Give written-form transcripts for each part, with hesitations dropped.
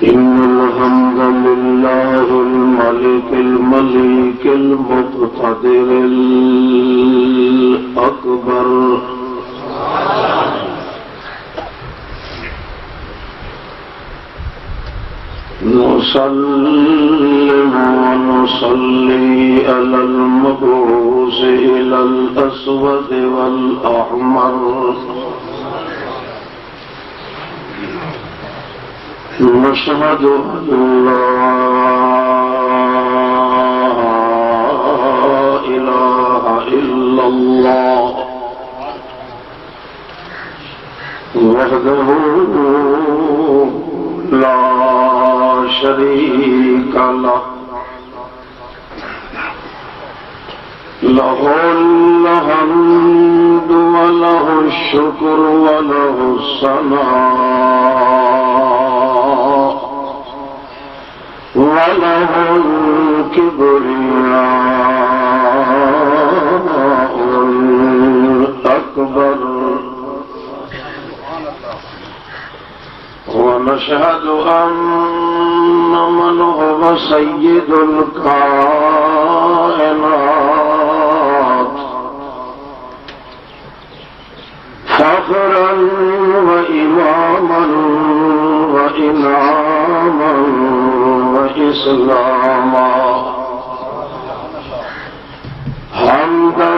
إن الحمد لله الملك المليك المقتدر الأكبر نسلم ونصلي على المبعوث إلى الأسود والأحمر نشهد أن لا إله إلا الله وحده لا شريك له له الحمد وله الشكر وله الثناء وله الكبرياء الأكبر ونشهد أن من هو سيد الكائنات فخرا وإماما وإنعاما وإسلاما حمدا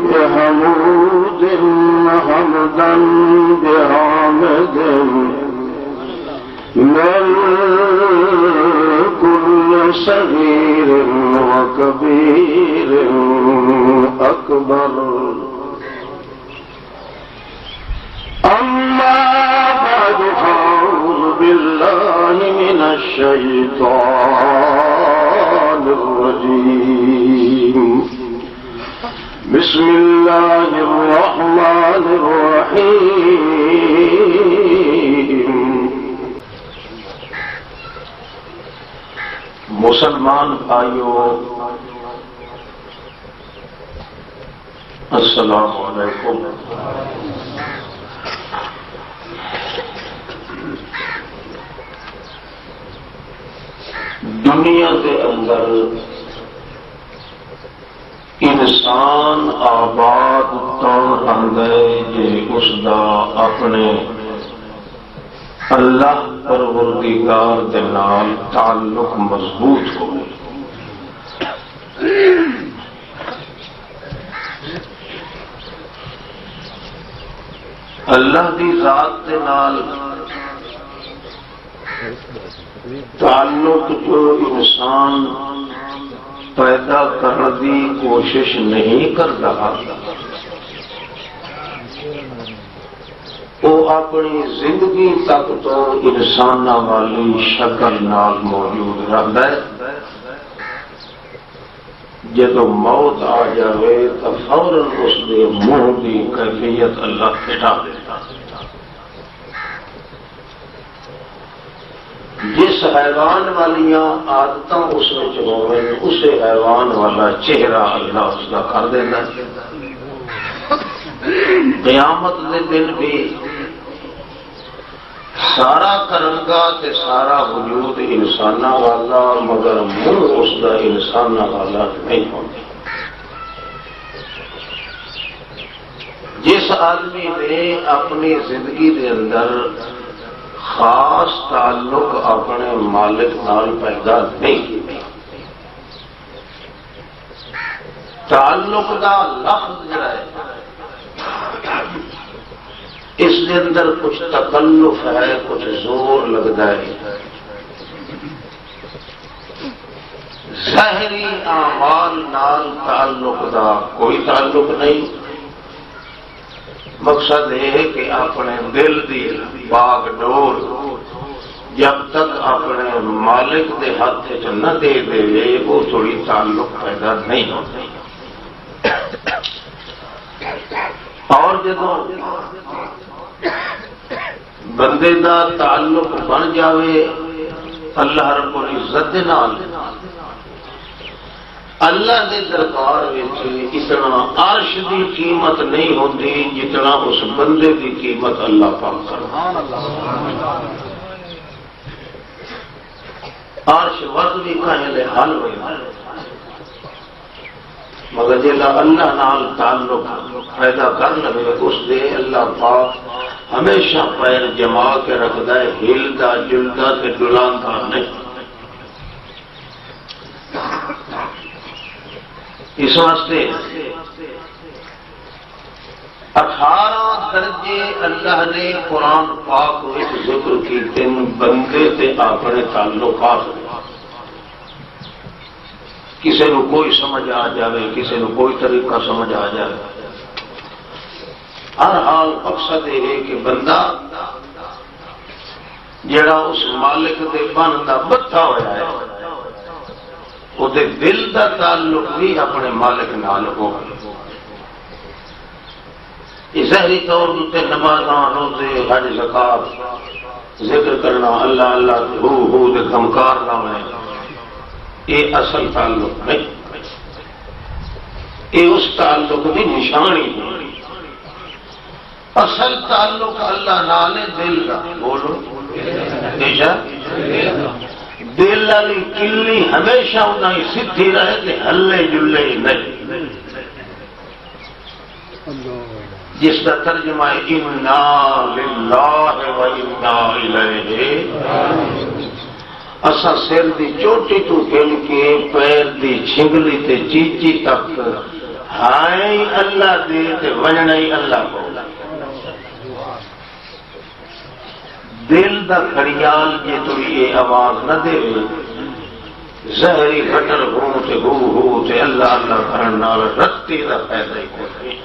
بحمود حمدا بحامد من كل صغير وكبير أكبر أما بعد فأعوذ بالله من الشيطان الرجيم بسم الله الرحمن الرحيم مسلمان بھائیوں السلام علیکم۔ دنیا کے اندر انسان آباد تو رہتا ہے جے اس دا اپنے اللہ پروردگار دے نال تعلق مضبوط ہو۔ اللہ دی ذات دے نال تعلق جو انسان پیدا کرنے کی کوشش نہیں کرتا وہ اپنی زندگی تک تو انسان والی شکل نال موجود رہتا ہے۔ جب موت آ جائے تو فوراً اس کے منہ کی کیفیت اللہ ہٹا دیتا۔ جس حیوان والیاں عادتاں اس میں ہوئے اسے حیوان والا چہرہ اللہ اس کا کر دینا۔ قیامت کے دن بھی سارا کرنگا تے سارا وجود انسان والا مگر منہ اس کا انسان والا نہیں ہوتا۔ جس آدمی نے اپنی زندگی کے اندر خاص تعلق اپنے مالک نال پیدا نہیں کیا، تعلق دا لفظ جڑا ہے اس کے اندر کچھ تکلف ہے، کچھ زور لگتا ہے۔ ظاہری اعمال نال تعلق دا کوئی تعلق نہیں۔ مقصد یہ ہے کہ اپنے دل دی باغ ڈور جب تک اپنے مالک دے ہاتھ نہ دے دے وہ تھوڑی تعلق پیدا نہیں ہوتا۔ اور جب بندے دا تعلق بن جاوے اللہ رب العزت دے نال، اللہ دے دربار اتنا عرش دی قیمت نہیں ہوتی جتنا اس بندے دی قیمت اللہ پاک کرتا۔ عرش وقت بھی کہیں لے حل ہوئی مگر جیلا اللہ نال تعلق پیدا کر لگے اس دے اللہ پاک ہمیشہ پیر جما کے رکھتا ہے، ہلتا جلتا تے ڈلانتا نہیں۔ اس واسطے 18 درجے اللہ نے قرآن پاک میں ذکر کیتے بندے تے اپنے تعلقات، کسی نو کوئی سمجھ آ جائے، کسی نو کوئی طریقہ سمجھ آ جائے، ہر حال مقصد یہ ہے کہ بندہ جڑا اس مالک دے بن دا بتھا ہوا ہے وہ دل دا تعلق بھی اپنے مالک نال ہو۔ ظاہری طور تے نمازاں روزے حج زکات ذکر کرنا اللہ اللہ ہو دے کمکار لاوے، یہ اصل تعلق نہیں، یہ اس تعلق کی نشانی ہے۔ اصل تعلق اللہ نال دل کا، بولو دل والی کلی ہمیشہ اتنا ہی سیدھی رہے کہ ہلے جلے نہیں، جس کا ترجمہ ہے انا للہ و انا الیہ۔ اسا سر دی چوٹی تو گل کے پیر دی چھنگلی تے چیچی تک ہائیں اللہ دے تے وجنا ہی اللہ کو۔ دل دا کھڑیال جے تو یہ آواز نہ دے زہری گٹر ہو تے اللہ اللہ کرن نال رتی دا فائدہ ہی کوئی۔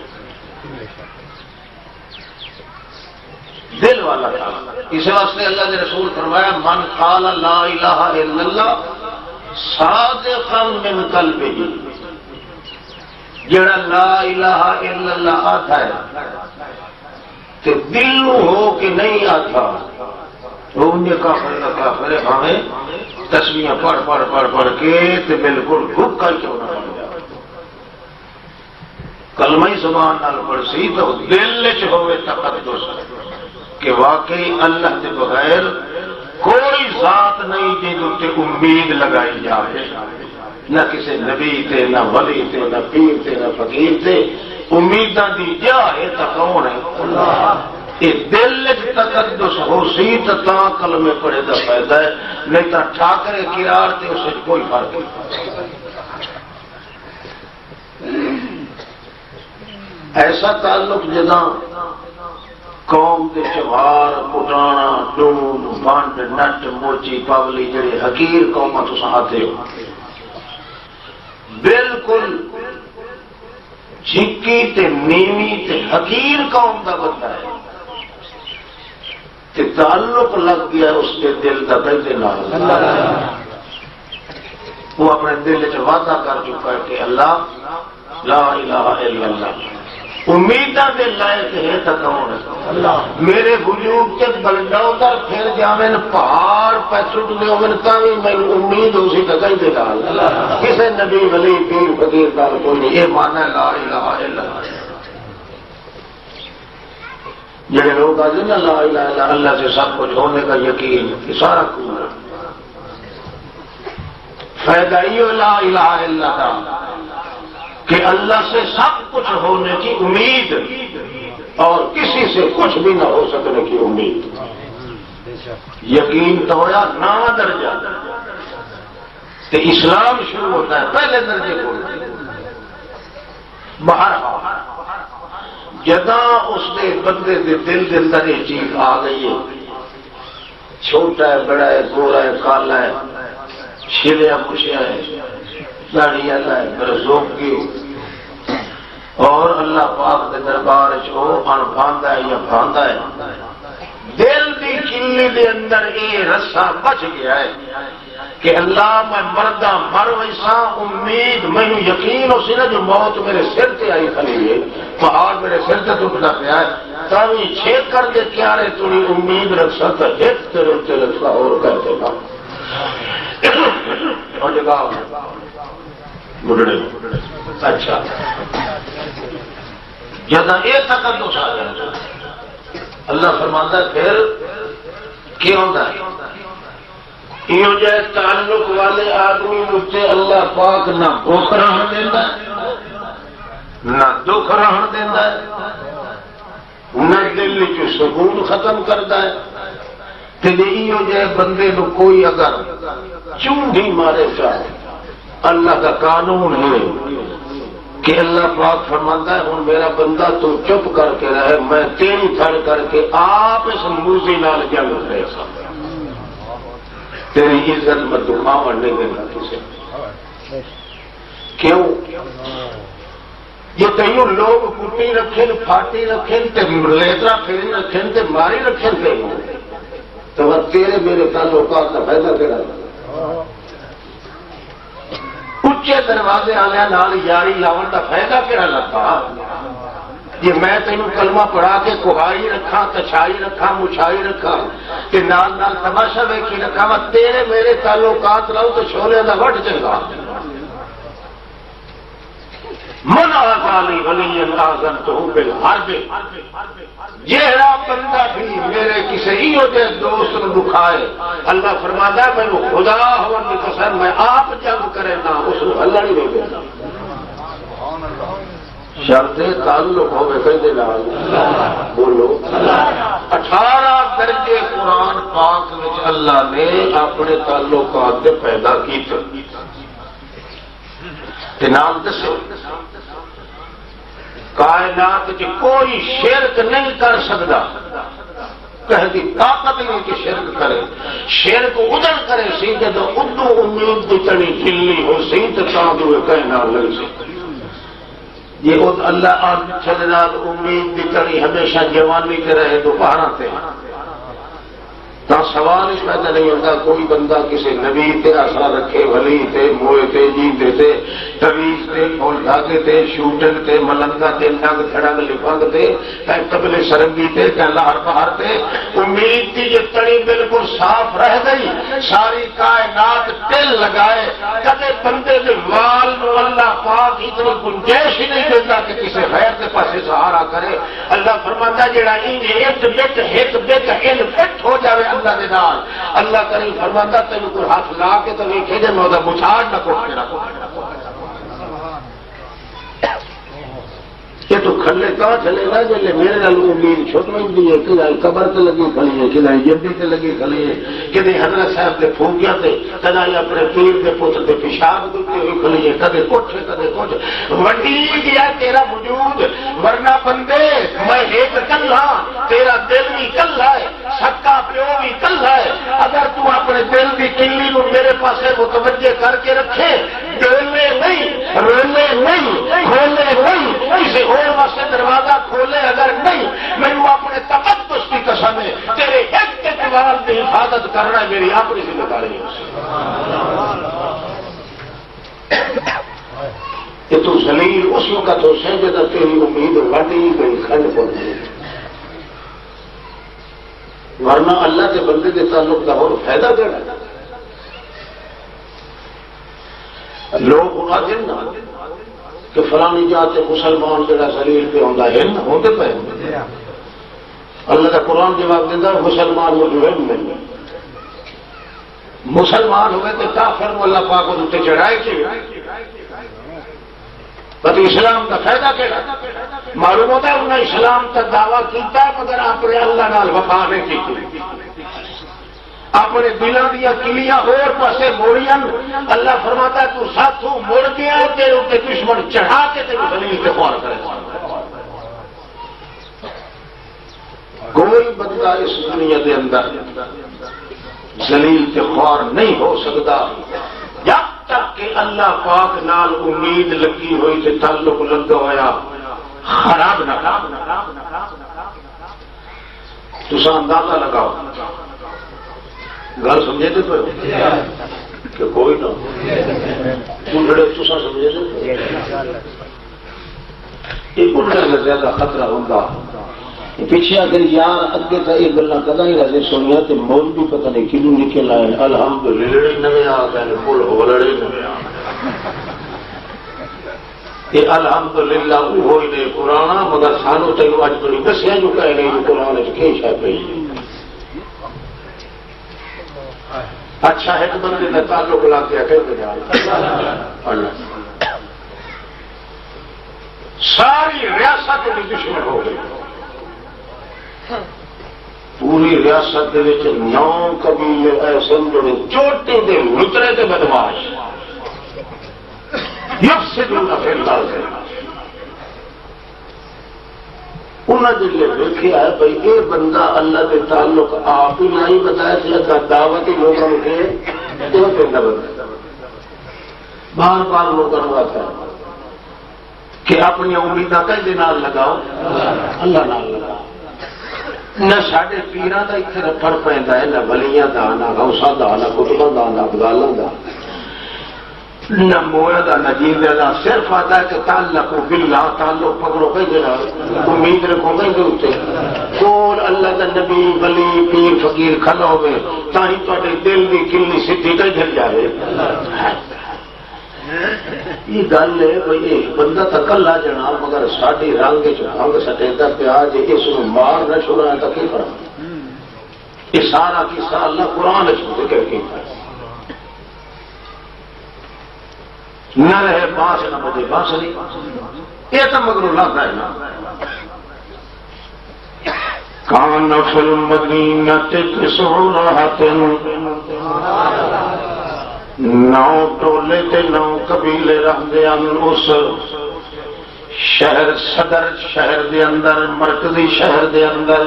دل والا تھا، اس واسطے اللہ نے رسول فرمایا من قال لا الہ الا اللہ صادقا من قلبہ، جڑا لا الہ الا اللہ آتا ہے کہ دل ہو کہ نہیں آتا وہ انہیں کافر ہے، ہمیں تسبیحاں پڑھ کے تے بالکل بھوکا کیوں نہ بن جائے، کلمہ زبان نال پڑھ سی تو دل وچ ہوے تقدس کہ واقعی اللہ کے بغیر کوئی ذات نہیں جی امید لگائی جائے، نہ کسی نبی تے نہ ولی تے نہ پیر تے نہ فقیر تے، امیداں دی جا ہے تا کون ہے اللہ۔ یہ دل تقدس ہو سی تا کلمے پڑھے دا فائدہ ہے، نہیں تو ٹھاکرے کرار تے اس کوئی فرق نہیں۔ ایسا تعلق جدا قوم کے چوار کٹانا ڈون بانڈ نٹ موچی پاولی جڑے حقیر قوم تساں آتے ہو، بالکل جھکی تے نیوی تے حقیر قوم دا بندہ ہے تے تعلق لگ گیا اس کے دل کا بندے نال، وہ اپنے دل چ وعدہ کر چکا ہے کہ اللہ لا الہ الا اللہ، امیداں دے لائق ہے تا کون ہے، میرے وجود کے بلڈوزر پھر جاویں پہاڑ پہ سٹ دے ہوویں تاں وی مینوں امید اسی جگہ دے نال، کسے نبی ولی پیر فقیر نال کوئی نہیں۔ یہ مانا ہے لا الہ الا اللہ۔ جڑے لوگ آتے ہیں نا لا الہ الا اللہ سے سب کچھ ہونے کا یقین، یہ سارا کون ہے، فائدہ یہ لا الہ الا اللہ کہ اللہ سے سب کچھ ہونے کی امید اور کسی سے کچھ بھی نہ ہو سکنے کی امید۔ یقین تو ہوا 9واں درجہ، تو اسلام شروع ہوتا ہے پہلے درجے کو۔ بہرحال جداں اس نے بندے دے دل کے اندر یہ چیز آ گئی ہے، چھوٹا ہے بڑا ہے گورا ہے کالا ہے چھلیا پوچھیا ہے داڑھی والا ہے برزوق کی، اور اللہ پاک کے دربار چو ان بھاندا ہے یا بھاندا ہے، دل کی کلی دے اندر یہ رسا بچ گیا ہے کہ اللہ میں مردہ مر ویسا امید مینوں یقین ہو سی نا جو موت میرے سر تے آئی کھڑی ہے، پہاڑ میرے سر تے ٹوٹتا پیا ہے، تاوی چھیک کر کے کیارے تھوڑی امید رکھ سکتا ایک تیرے رکھتا اور کرتے گا اور جگہ بڑھڑے اچھا جدہ یہ تقدس آ جائے اللہ فرماتا ہے پھر کیا ہوتا ہے یہ جائے تعلق والے آدمی اتنے اللہ پاک نہ بھوک رہن دینا نہ دکھ رہن دینا نہ دل چ سکون ختم کرتا ہے. یہ جائے بندے نو کوئی اگر چونڈی مارے چاہے اللہ کا قانون ہے کہ اللہ پاک فرماتا ہے ہوں میرا بندہ تو چپ کر کے رہے میں تیری پھڑ کر کے آپ اس موزی نال جنگ کرے سا تیری عزت میں دکھاوڑ نہیں دینا کسی. کیوں یہ کئی لوگ کٹی رکھیں پھاٹی رکھیں لیترا پھیری رکھیں ماری رکھیں کہیں تو تیرے میرے تعلقات کا فائدہ کہڑا. اچے دروازے والے نال یاری لاؤن کا فائدہ کہڑا لگتا. جی میں تینوں کلمہ پڑھا کے کہائی رکھا کچھائی رکھا مچھائی رکھا کہ نال نال تماشا ویکھی رکھا میں تیرے میرے تعلقات لاؤ تو چھولے کا وٹ چنگا. من آزالی ولی آزمتہ بالحرب جہرا بندہ بھی میرے کسی دوست کو دکھائے اللہ فرماتا ہے میں خدا ہون کی قسم میں آپ جنگ کرے نا اس کو اللہ نہیں دے دینا. شرط تعلق ہوئے کئی نال بولو 18 درجے قرآن پاک میں اللہ نے اپنے تعلقات سے پیدا کی نام دسو. کائنات کی کوئی شرک نہیں کر سکتا کہتی طاقت نہیں کہ شرک کرے. شرک ادھر کرے سی جب ادو امید کی تڑی کھلنی ہو سی تو ہوئے کہنا لگ سی. یہ اللہ امید کی تڑی ہمیشہ جوانی کے رہے تو پہاڑا تھے تا سوال ہی پیدا نہیں ہوتا. کوئی بندہ کسی نبی تے آسا رکھے ولی تے موئے تے جیتے تے تویز تے کھول دھاگے تے شوٹنگ تے ملنگا تے نگ کھڑنگ لفنگ تے کہیں قبل سرنگی تے کہیں لہر پہار تے امید کی یہ تڑی بالکل صاف رہ گئی. ساری کائنات تل لگائے کدے بندے کے وال نو اللہ پاک اتنی گنجائش ہی نہیں دیتا کہ کسی غیر کے پاس سہارا کرے. اللہ فرماتا جڑا ایک بت ان فٹ ہو جاوے اللہ دے نال اللہ کریم فرماتا تینوں کوئی ہاتھ لا کے تو ویکھے جے میں مچھاڑ نہ کوٹ کے رکھو. یہ تو کھلے کہاں چلے گا جلے میرے نال امید چھوٹ ہوئی ہے کہ قبر تے لگی کھڑی ہے کہ جدی تے لگی کھڑی ہے کہ حضرت صاحب دے پھونکیا تے کدی اپنے پیر دے پتر تے پیشاب دتی ہوئی کھڑی ہے کدے کچھ کدے کچھ. وڈی گیا تیرا وجود ورنہ بندے میں ایک کلا تیرا دل بھی کلا ہے سکا پیو بھی کلا ہے. اگر تو اپنے دل کی کلی کو میرے پاس متوجہ کر کے رکھے ڈولے نہیں رولے نہیں کھولے نہیں کسی اور واسطے دروازہ کھولے اگر نہیں میں اپنے تقدس کی قسم ہے تیرے ایک اعتبار کی حفاظت کرنا ہے میری اپنی ذمہ داری ہے. کہ تو ذلیل اس وقت ہو سے جب تیری امید وڈی گئی کھنڈ پہنچ گئی. ورنہ اللہ کے بندے کے تعلق کا اور فائدہ دینا. لوگ آتے نا کہ فلانی جاتے مسلمان جڑا ذلیل پہ ہوتا ہے ہوتے پہ اللہ کا قرآن جواب دیتا ہے مسلمان وہ جو ہے نہیں. مسلمان ہوئے تو کافر کو اللہ پاک کو چڑھائے کی پر اسلام کا فائدہ کیا معلوم ہوتا ہے انہیں اسلام کا دعویٰ کیتا ہے مگر اپنے اللہ نال وفا نہیں کی اپنے دلوں دیا کلیاں اور پاسے موڑیاں اللہ فرماتا ہے تو ساتھوں مڑ گیا تیرے اوپر دشمن چڑھا کے تیرے ذلیل کے خوار کرے. کوئی بندہ اس دنیا کے اندر ذلیل کے خوار نہیں ہو سکتا جب تک کہ اللہ پاک نال امید لگی ہوئی کہ تعلق لگا ہوا خراب نہ تسا اندازہ لگاؤ گل سمجھے تو کہ کوئی نہ اجڑے تسا سمجھے یہ اجڑے میں زیادہ خطرہ ہوگا. پیچھے اگر یار اگے تو یہ گلا کدا ہی رہے سنیا تو مول بھی پتہ نہیں کیوں نکل آئے الحمدللہ نویں آ گئے پل ہولڑے یہ الحمدللہ وہ ہی نہیں پرانا مگر سانو تینوں اج بڑی دسیا جو کہہ رہی قرآن کی شاید پی اچھا ایک بندے کا تعلق لا کے اللہ ساری ریاست کی دشمن ہو گئی. پوری ریاست کے 9 قبیلے ایسے جڑے چوٹی دے لترے کے بدماش یفسدون فی الارض. انہیں جی دیکھا ہے بھائی یہ بندہ اللہ کے تعلق آپ ہی نہیں بتایا تھا دعوت ہی لوگوں کے بندہ بار بار لوگوں کو آتا ہے کہ اپنی امیدیں کہیں نال لگاؤ اللہ نال لگاؤ. نہ سارے پیران کا اتنے رفڑ پہ نہ ولیاں کا نہ غوثاں کا نہ کتباں کا نہ ابدالاں کا نہ مویا کا نہ جیندے کا. صرف آتا ہے کہ تعلق باللہ تعلق پکڑو کہیں جنا امید رکھو کہیں دے اتنے کول اللہ کا نبی ولی پیر فقیر کھلا ہوئے تاہی تھوڑے دل کی کلنی سیدھی کہیں جل جائے. یہ گل ہے بھائی بندہ تو کلا جنا مگر ساری رنگ چنگ سٹیتا پیا جی اس مار نہ چھوڑا تو کی فرق. یہ سارا قصہ اللہ قرآن ذکر کیا نہ رہے باس نہ مجھے باس نہیں یہ تو مگر لگتا ہے نا. کان فی المدینہ تسع راحۃ 9 ٹولے تے 9 قبیلے رہندے ان اس شہر صدر شہر دے اندر مرکزی شہر دے اندر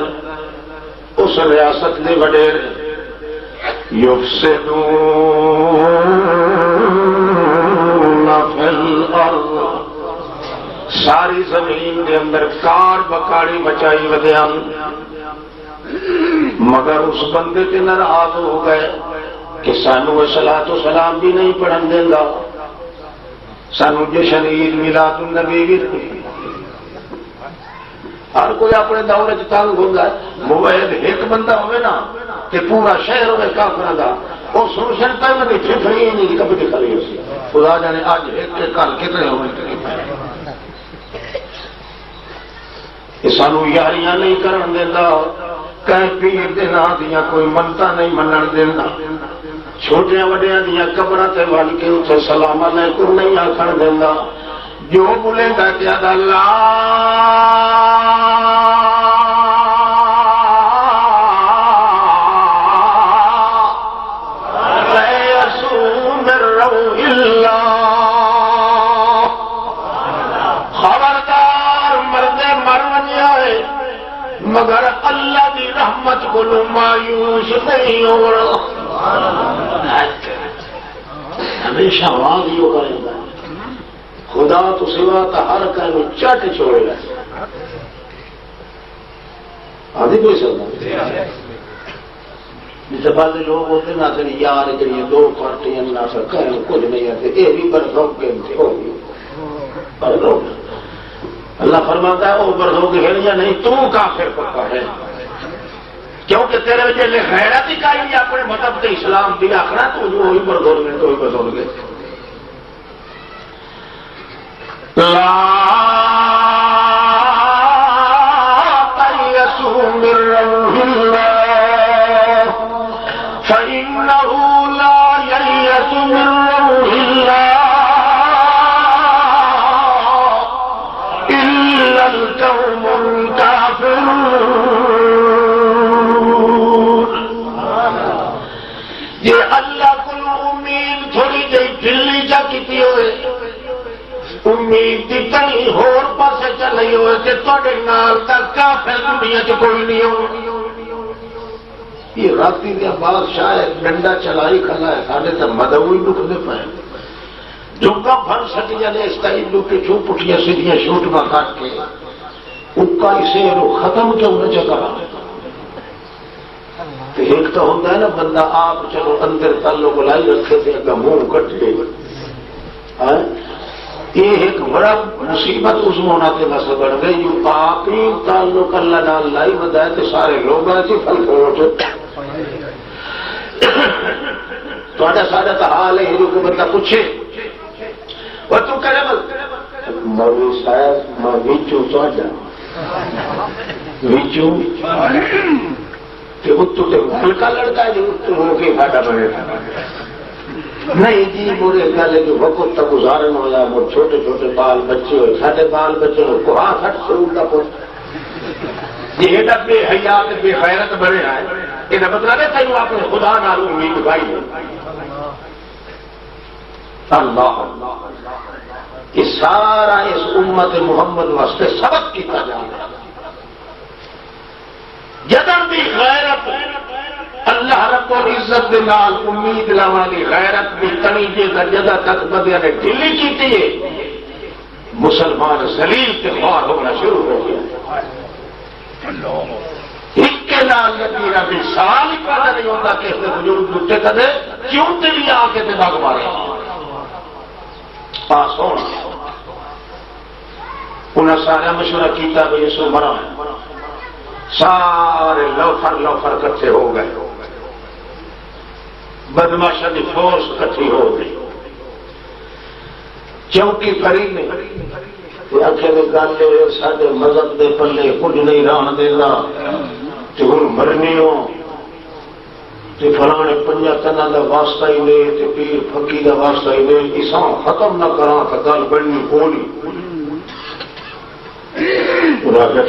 اس ریاست دے وڈیرے یفسدون فی الارض ساری زمین دے اندر کار بکاڑی مچائی ودیان مگر اس بندے تے ناراض ہو گئے کہ سانو صلاۃ و سلام بھی نہیں پڑھن دیں گا سانو جشن عید میلاد النبی بھی. ہر کوئی اپنے دور تنگ ہوگا. موبائل ایک بندہ ہوئے نا کہ پورا شہر ہوئے کافر کا وہ سوشن پہ میں فری نہیں کبھی دکھائی اسی خدا جانے آج ایک کے کل کتنے ہوئے کہ سانو یاریاں نہیں کرن دینا کہیں پیر دے نام دیا کوئی منتا نہیں منن دینا چھوٹیاں وڈیاں دیا قبراں تے ول کے اتنے سلام علیکم نہیں آخر دینا جو بولے گا کیا اللہ خبردار مردے مر جائے مگر اللہ کی رحمت کو مایوس نہیں ہو رہا. ہمیشہ آواز ہی کرے گا خدا تو سوا تو ہر کام چٹ چھوڑے گا. آدھی کوئی سکتا جس بعد لوگ ہوتے نہ کہ یار جی 2 پارٹیاں نہ کریں کچھ نہیں آتے یہ بھی برسوں کے ہوگی. اللہ فرماتا ہے وہ برسوں کی ہیڑیاں نہیں تو کافر پکا ہے کیونکہ تیرے وجہ غیرت ہی کائی اپنے مذہب سے اسلام بھی آخنا تو وہی بدول گے تو وہی بدول گے. لا تيأسوا من روح الله فإنه لا ييأس من روح الله إلا القوم الكافرون. یہ اللہ کو امید تھوڑی جی ڈلی جا کی ہوئے امید کی کئی ہور پاسے چلی ہوئے کہ تھوڑے نال تک کافر دنیا چ کوئی نہیں ہو. یہ راتی دیا بادشاہ ڈنڈا چلائی کھلا ہے سارے تو مدو ہی دکھتے پے جھگا بھر سکی جانے اس طرح لوگ چھو پٹیاں سیدیاں شوٹ میں کاٹ کے اکا اسے ختم کیوں نہ چکا. ایک تو ہوتا ہے نا بندہ آپ چلو اندر تعلق لائی رکھے تھے اگا منہ کٹ گئی. یہ ایک بڑا مصیبت اس مناتے میں سے بڑھ گئی جو آپ ہی تعلق اللہ نال لائی بدائے تو سارے لوگ ایسے پھل کھوٹ تھوڑا سارا تو حال ہے جو کو بندہ پوچھے وہ تو کرے مولوی صاحب میں ویچو تھوڑا ویچو کہ اتو تے ہلکا لڑکا ہے جو اتو ہو کے گھاٹا بنے نہیں جی برے گل کہ وقت تک گزارن ہوا وہ چھوٹے چھوٹے بال بچے ہوئے سارے بال بچے کو قرآن سٹ شروع کا پوچھ یہ بے حیات بے غیرت بنے آئے یہ مطلب ہے تینوں اپنے خدا نال امید بھائی اللہ یہ سارا اس امت محمد واسطے سبق کیتا جانا جدن بھی غیرت اللہ رب العزت دے نال امید لاوانی غیرت بھی تنی جے جگہ تک بدیا نے ڈھیلی کیتی ہے مسلمان ذلیل تے خوار ہونا شروع ہو گیا ایک کے نال نبی ربی سال پیدا نہیں ہوتا کہ اس نے بزرگ دکھتے کدے کیوں تے بھی آ کے دماغ مارے پاس ہونا انہیں سارا مشورہ کیتا بھی اس مرا سارے لوفر کٹھے ہو گئے بدماشا کی فورس کٹھی ہو گئی چونکی فری نے آخر گل سارے مذہب کے پلے کچھ نہیں رہن دینا تو ہوں مرنی ہو فلانے پنجا تنا کا واسطہ ہی نہیں پیر فقی کا واسطہ ہی نہیں اساں ختم نہ کرا تو گل بننی کونی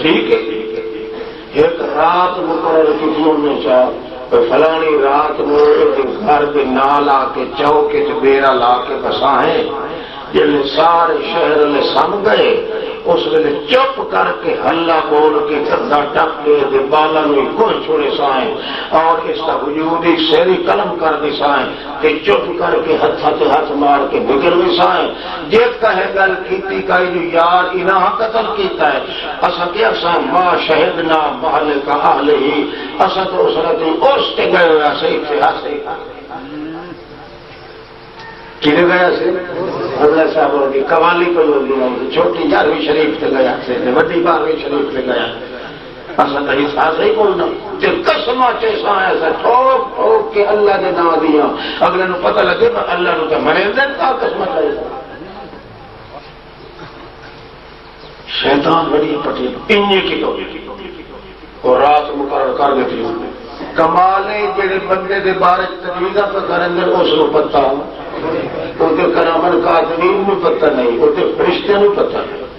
ٹھیک ہے ایک رات مقرر کی میں چاہ فلانی رات میں گھر کے نال آ کے چوکے بیڑا لا کے بسائیں جب سارے شہر میں سم گئے اس ویلے چپ کر کے ہلا بول کے کردہ ٹپ کے بالا میں کوئی چھوڑے سائیں اور اس کا وجود ہی شہری قلم کر دی سائیں کہ چپ کر کے ہاتھ مار کے بگڑ بھی سائیں جیت کا ہے گل کیتی کا جو یار انہاں قتل کیتا ہے اسا کیا سا ماں شہدنا محل کا اہل ہی اسا تو اس رات اس کے گئے ہوا صحیح سے ہاسے کھلے گیا سے حضرت صاحب ہوگی قوالی کو ہوگی چھوٹی 11ویں شریف سے گیا سے بڑی 12ویں شریف سے گیا اصل تو حساب نہیں بولنا قسم چیسا ایسا ٹھوک ٹھوک کے اللہ نے نام دیا اگلے نو پتہ لگے اللہ نو تو مرے دن کا قسم چیسا شیطان بڑی پٹی انجے کی تو اور رات مقرر کر دیتی ہوں کمالے جڑے بندے دے بارے تجویزہ پہ کریں گے اس کو پتہ ہوں کیونکہ کرامن قادرین میں پتہ نہیں کیونکہ فرشتے میں پتہ نہیں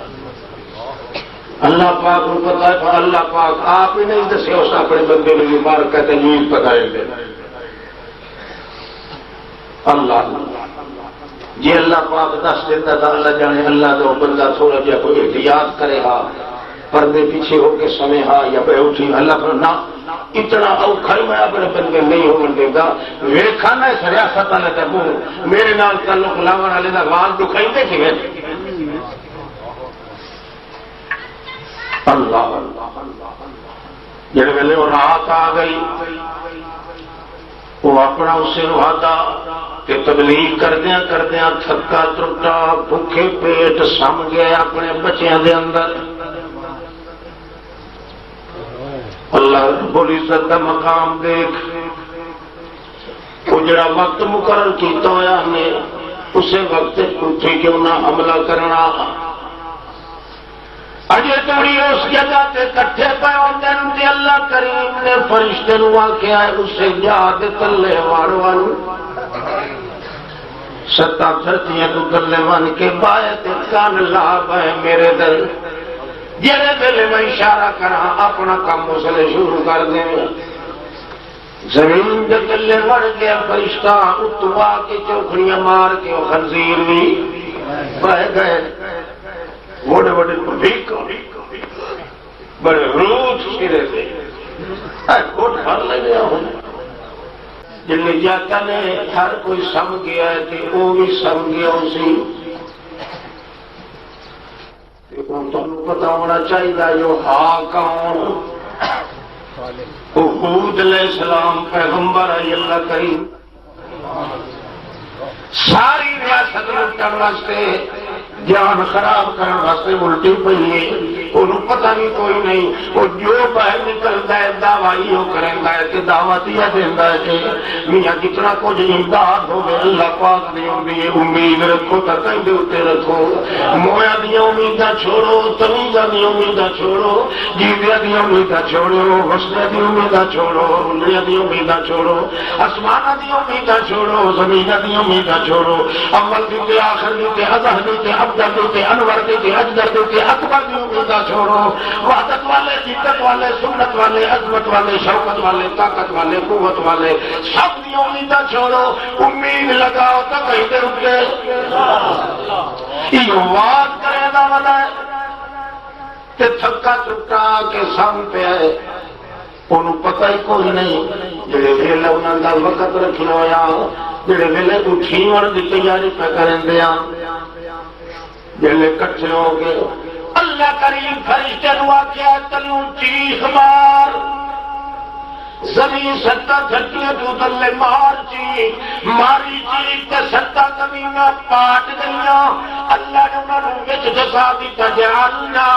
اللہ پاک کو پتہ ہے اللہ پاک آپ ہی نہیں دسے اس اپنے بندے میں بیمار کہتے نیند پکائیں گے اللہ یہ اللہ پاک دس دیتا تھا اللہ جانے اللہ تو بندہ تھوڑا جا کوئی احتیاط کرے ہا پردے پیچھے ہو کے سمے ہا یا پہ اٹھی اللہ پر نہ اتنا اوکھا میں اپنے بندے نہیں ہو دے گا ویکھا نہ اس ریاست والے کا منہ میرے نال تعلق لاون والے کا وال دکھائی دے کہ اللہ جڑے ویلے وہ رات آ گئی وہ اپنا اسے وعدہ کہ تبلیغ کردیا کردیا تھکا ٹوٹا بھوکے پیٹ سم گیا اپنے بچیاں دے اندر اللہ رب العزت کا مقام دیکھ وہ جڑا وقت مقرر کیتا ہوا نے اسے وقت اٹھی کیوں نہ حملہ کرنا اجے توڑی اس جگہ تے کٹھے پے ہوندے تے اللہ کریم نے فرشتے نو آکھیا اسے یاد تلے واڑواں ستا دھرتیاں تو تلے ون کے پائے تے کان لا پے میرے دل جڑے دل میں اشارہ کرا اپنا کام مسلے شروع کر دیں زمین دے تلے وڑ گیا فرشتہ اتوا کے چوکھڑیاں مار کے وہ خنزیر بھی بہ گئے بڑے بڑے بڑے روز سرے سے کوٹ بھر لے گیا ہوں جن جاتا نے ہر کوئی سم گیا ہے کہ وہ بھی سم گیا اسی پتا ہونا چاہیے جو ہاں کون حود علیہ السلام پیغمبر ہے اللہ کریم ساری ریاست لٹن واسطے جان خراب کرنے واسطے الٹی پی ہے انہوں پتہ بھی کوئی نہیں، وہ جو باہر نکلتا ہے دعوی وہ کرتا ہے کہ دعوت یہ دینا ہے کہ میاں جتنا کچھ امداد ہوگی اللہ پاک دی ہوندی امید رکھو تو کہیں دے اتنے رکھو، مویا دیا امیداں چھوڑو، تمیزاں دی امیداں چھوڑو، جیویا دی امیداں چھوڑو، وسلے دی امیداں چھوڑو، رلیا دی امیداں چھوڑو، آسمانہ دی امیداں چھوڑو، زمینہ دی امیداں چھوڑو، اول دی تے آخر دی تے اظہر دی تے ابدر دی تے انور دی تے اجدر دی تے اکبر دی امیداں چھوڑو، وحدت والے، جدت والے، سنت والے، عظمت والے، شوکت والے، طاقت والے، قوت والے، سب دی امیداں چھوڑو، امید لگاؤ تو کہیں دے اٹھے یہ واد کرے دا ودا ہے تے تھکا چکا کے سام پہ آئے انہوں پتہ ہی کوئی نہیں جڑے ویلے انہوں دا وقت رکھنا ہویا جڑے ویلے اٹھیون دی تیاری پہ کریں دیا جڑے کٹھے ہو گئے اللہ کریم فرشتے نوا کیا تلیوں چیخ مار زمین ستا دھٹیاں جو دلے مار چیخ ماری چیخ تے ستا زمینہ پاٹ گئیاں اللہ نے انہوں وچ دسا دی تجعلنا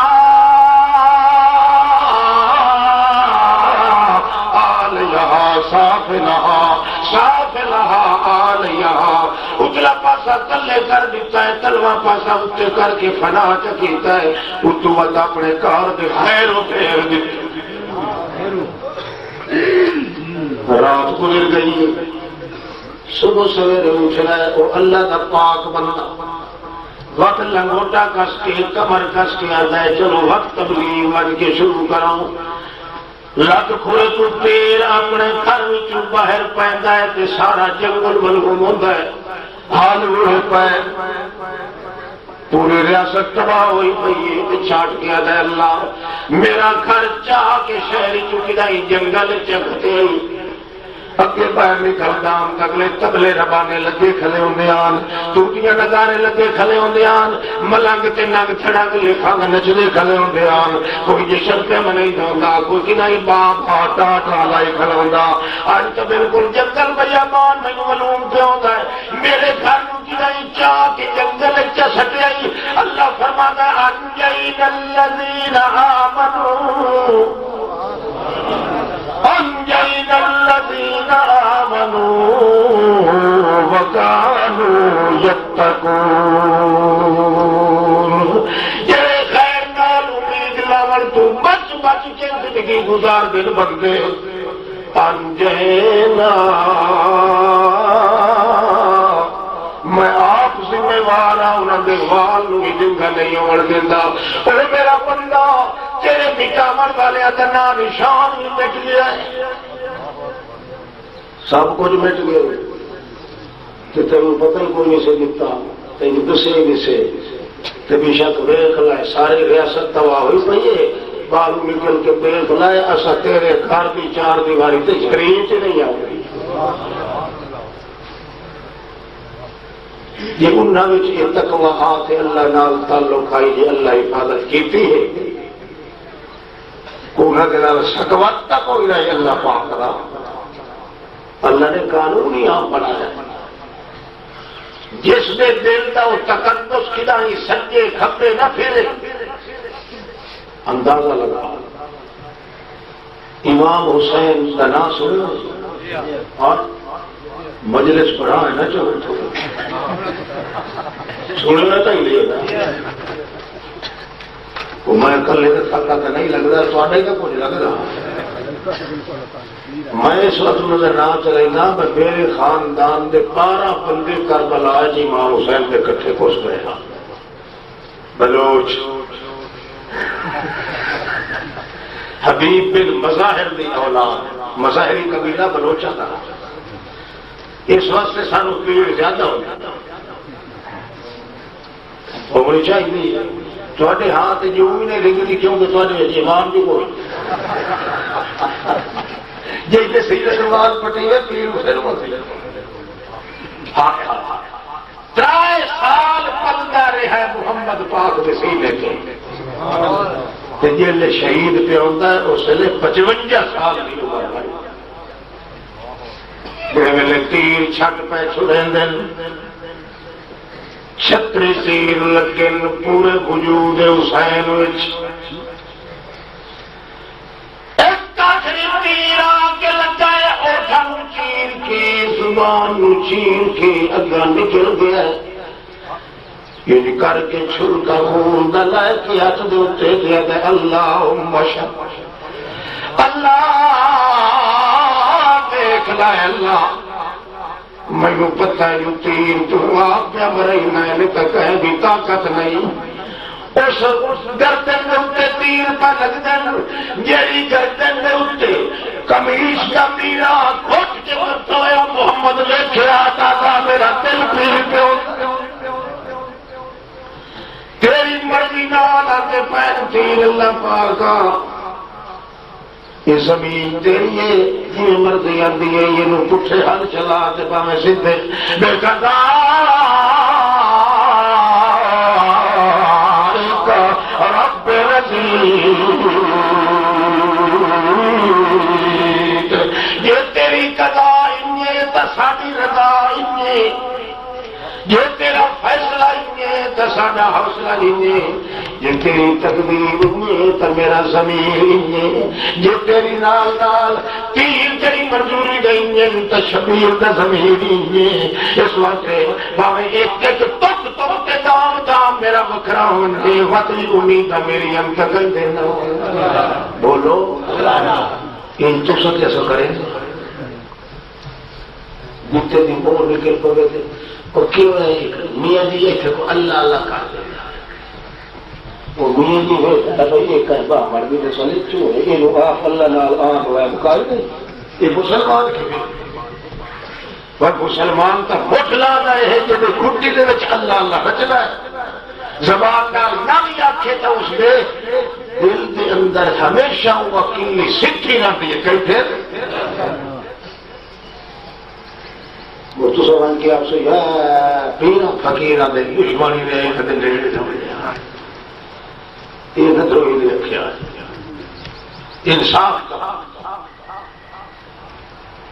صاف لہا آلیہ اتلا پاسا تلے کر دیتا ہے تلوہ پاسا اتلے کر کے فنا چکیتا ہے اتو وقت اپنے کار دے خیر و پھیر دیتا رات گزر گئی صبح سویرے اٹھنا ہے وہ اللہ کا پاک بندہ وقت لنگوٹا کس کے کمر کس کے آتا ہے چلو وقت تبلیغ بن کے شروع کراؤں لگ کھوئے تو پیر اپنے گھر وچوں باہر پیندا ہے تے سارا جنگل ملغوم ہوندا ہے حال ہوئے پے پوری ریاست تباہ ہوئی پئی تے چھاٹ کے آدا ہے اللہ میرا گھر چاہ کے شہر چکدائی جنگل چکتے اگے باہر نکلدا اگلے تبلے ربانے لگے کھلے ہوندے آن ٹوٹیاں نگارے لگے کھلے ہوندے آن ملنگ تے ننگ چھڑک لکھاں نچدے کھلے ہوندے آن کوئی جشن پہ منائی ہوندا کوئی کنائی باپ آٹا لائی کھلے ہوندا اج تو بالکل جنگل بیابان مینوں معلوم پہ ہوندا ہے میرے گھر نوں کنائی چاہ کے جنگل وچ سٹیائی اللہ فرماتا ہے انجینا الذین آمنوا انجینا الذین آمنوا وکانوا یتقون یہ خیر نال امید لاون تو بچ بچ کے زندگی گزار دن بندے انجینا میں آپ ذمہ وار ہوں انہوں نے وال بھی جنگا نہیں ہوڑ دینا اور میرا بندہ تیرے مٹاون والے نا نشان بھی مٹ گیا سب کچھ مٹ گیا کہ تین پتہ کوئی نہیں سے دیتا تین دسے نہیں سے تو بے شک ویخ لائے ساری ریاست تباہ ہوئی پئی ہے بالو نکل کے ویخ لائے اصا تیرے گھر کی چار دیواری تے شریر چ نہیں آ گئی جی انہوں نے یہ تقوی ہاتھ اللہ نال تعلق آئی جی اللہ حفاظت کیتی ہے انہوں نے نال شکوت تک ہوئی رہی اللہ پاک را اللہ نے قانون ہی آپ بنایا جس نے دل دا وہ تقدس کھڑائی سجے کھبے نہ پھیرے اندازہ لگا امام حسین کا نام سنو اور مجلس پڑھا ہے نا چلو سننا تو ہی لے میں کلے کا تھکا تو نہیں لگ رہا تھوڑے کا کچھ لگ رہا میں اس وقت نظر نہ چلے گا میں میرے خاندان کے 12 بندے کربلا جی امام حسین کے کٹھے پوچھ گئے ہاں بلوچ حبیب بن مظاہر دی اولاد مظاہری قبیلہ بلوچا تھا اس واسطے سانو پیڑ زیادہ ہو جاتا ہونی چاہیے تھوڑے ہاتھ جو بھی نہیں لگی کیونکہ تھوڑے ایمان بھی کوئی جی سیدت نواز پٹی ہے پیر حسین مسیح 3 سال پلتا رہا ہے محمد پاک وسیلے کے جیل شہید پہ ہوتا ہے اس لیے 55 سال کی عمر ہے ویلے تیر چھٹ پہ چھڑے دن 36 تیر لگن پورے وجود حسین وچ چیر کے زبان چیر کے اگا نکل گیا یہ کر کے چھل کا خون دلائے کی ہاتھ دوتے دیا دے اللہم شہد اللہ دیکھ لائے اللہ میں پتہ ہے تیر تو آپ کیا مرئی میں نے تک ہے بھی طاقت نہیں اس گردن میں اٹھے تیر پہ لگ دن جیڑی گردن میں اٹھے کمیش کا میرا کھوٹ کے بتایا محمد لکھے آتا تھا میرا دل پیر پہ تیری مرضی نال آتے پیر تیر اللہ پاکا یہ زمین تیری ہے یہ مرضی آتی ہے یہ نو پٹھے حل چلا تے پاویں سدھے بے قدار رب رضیت یہ تیری قضا انہیں تا ساڈی رضا انہیں یہ تیرا فیصلہ انہیں تا ساڈا حوصلہ انہیں یہ تیری تقدیر انہیں تا میرا ضمیر انہیں یہ تیری نال نال تیر جڑی منظوری گئی تا شبیر دا ضمیر انہیں اس وقت باویں ایک ایک تک کے دام دام میرا بکرا ہونے وطنی امید ہے میری انتقل دینا بولو ان تو سب کیسا کریں جتنے دن بور نکل پڑے تھے اور کیوں ہے میاں جی یہ تھے کو اللہ اللہ کر دینا وہ میاں جی ہے یہ کہبا مردی نے سلی چو ہے یہ لوگ آپ اللہ نال آن ہوا ہے مکار نہیں یہ مسلمان کی بھی پر مسلمان کا مٹھ لا رہے ہیں جب گھٹی دے وچ اللہ اللہ رچنا ہے زبان نال نہ بھی آکھے تو اس میں دل کے اندر ہمیشہ وکیلی سکھی نہ دیے کئی پھر وہ تو سوال کی آپ سے یا پیرا فقیرہ دے دشمنی دے ایک دن ریڑے سمجھے یہ نہ دروئی دے رکھیا انصاف کا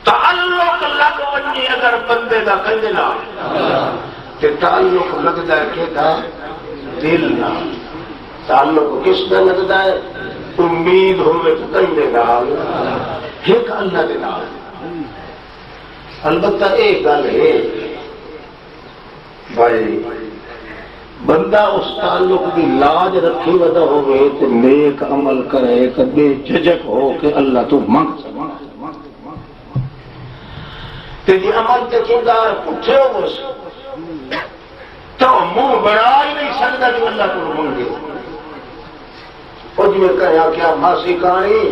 تعلق لگ ونجی اگر بندے دا کندے نہ کہ تعلق لگتا ہے کہ دا دل نہ تعلق کس دا لگتا ہے امید ہوئے تو کندے نہ ایک اللہ دے نہ البتہ ایک گل ہے بھائی بندہ اس تعلق کی لاج رکھی ودا ہوئے تو نیک عمل کرے کبھی جھجک ہو کہ اللہ تو منگ تیری عمل کے کردار پٹھے ہو بس تو منہ بڑا ہی نہیں سکتا جو اللہ کو منگے اور جو کہا کیا ماسی کہانی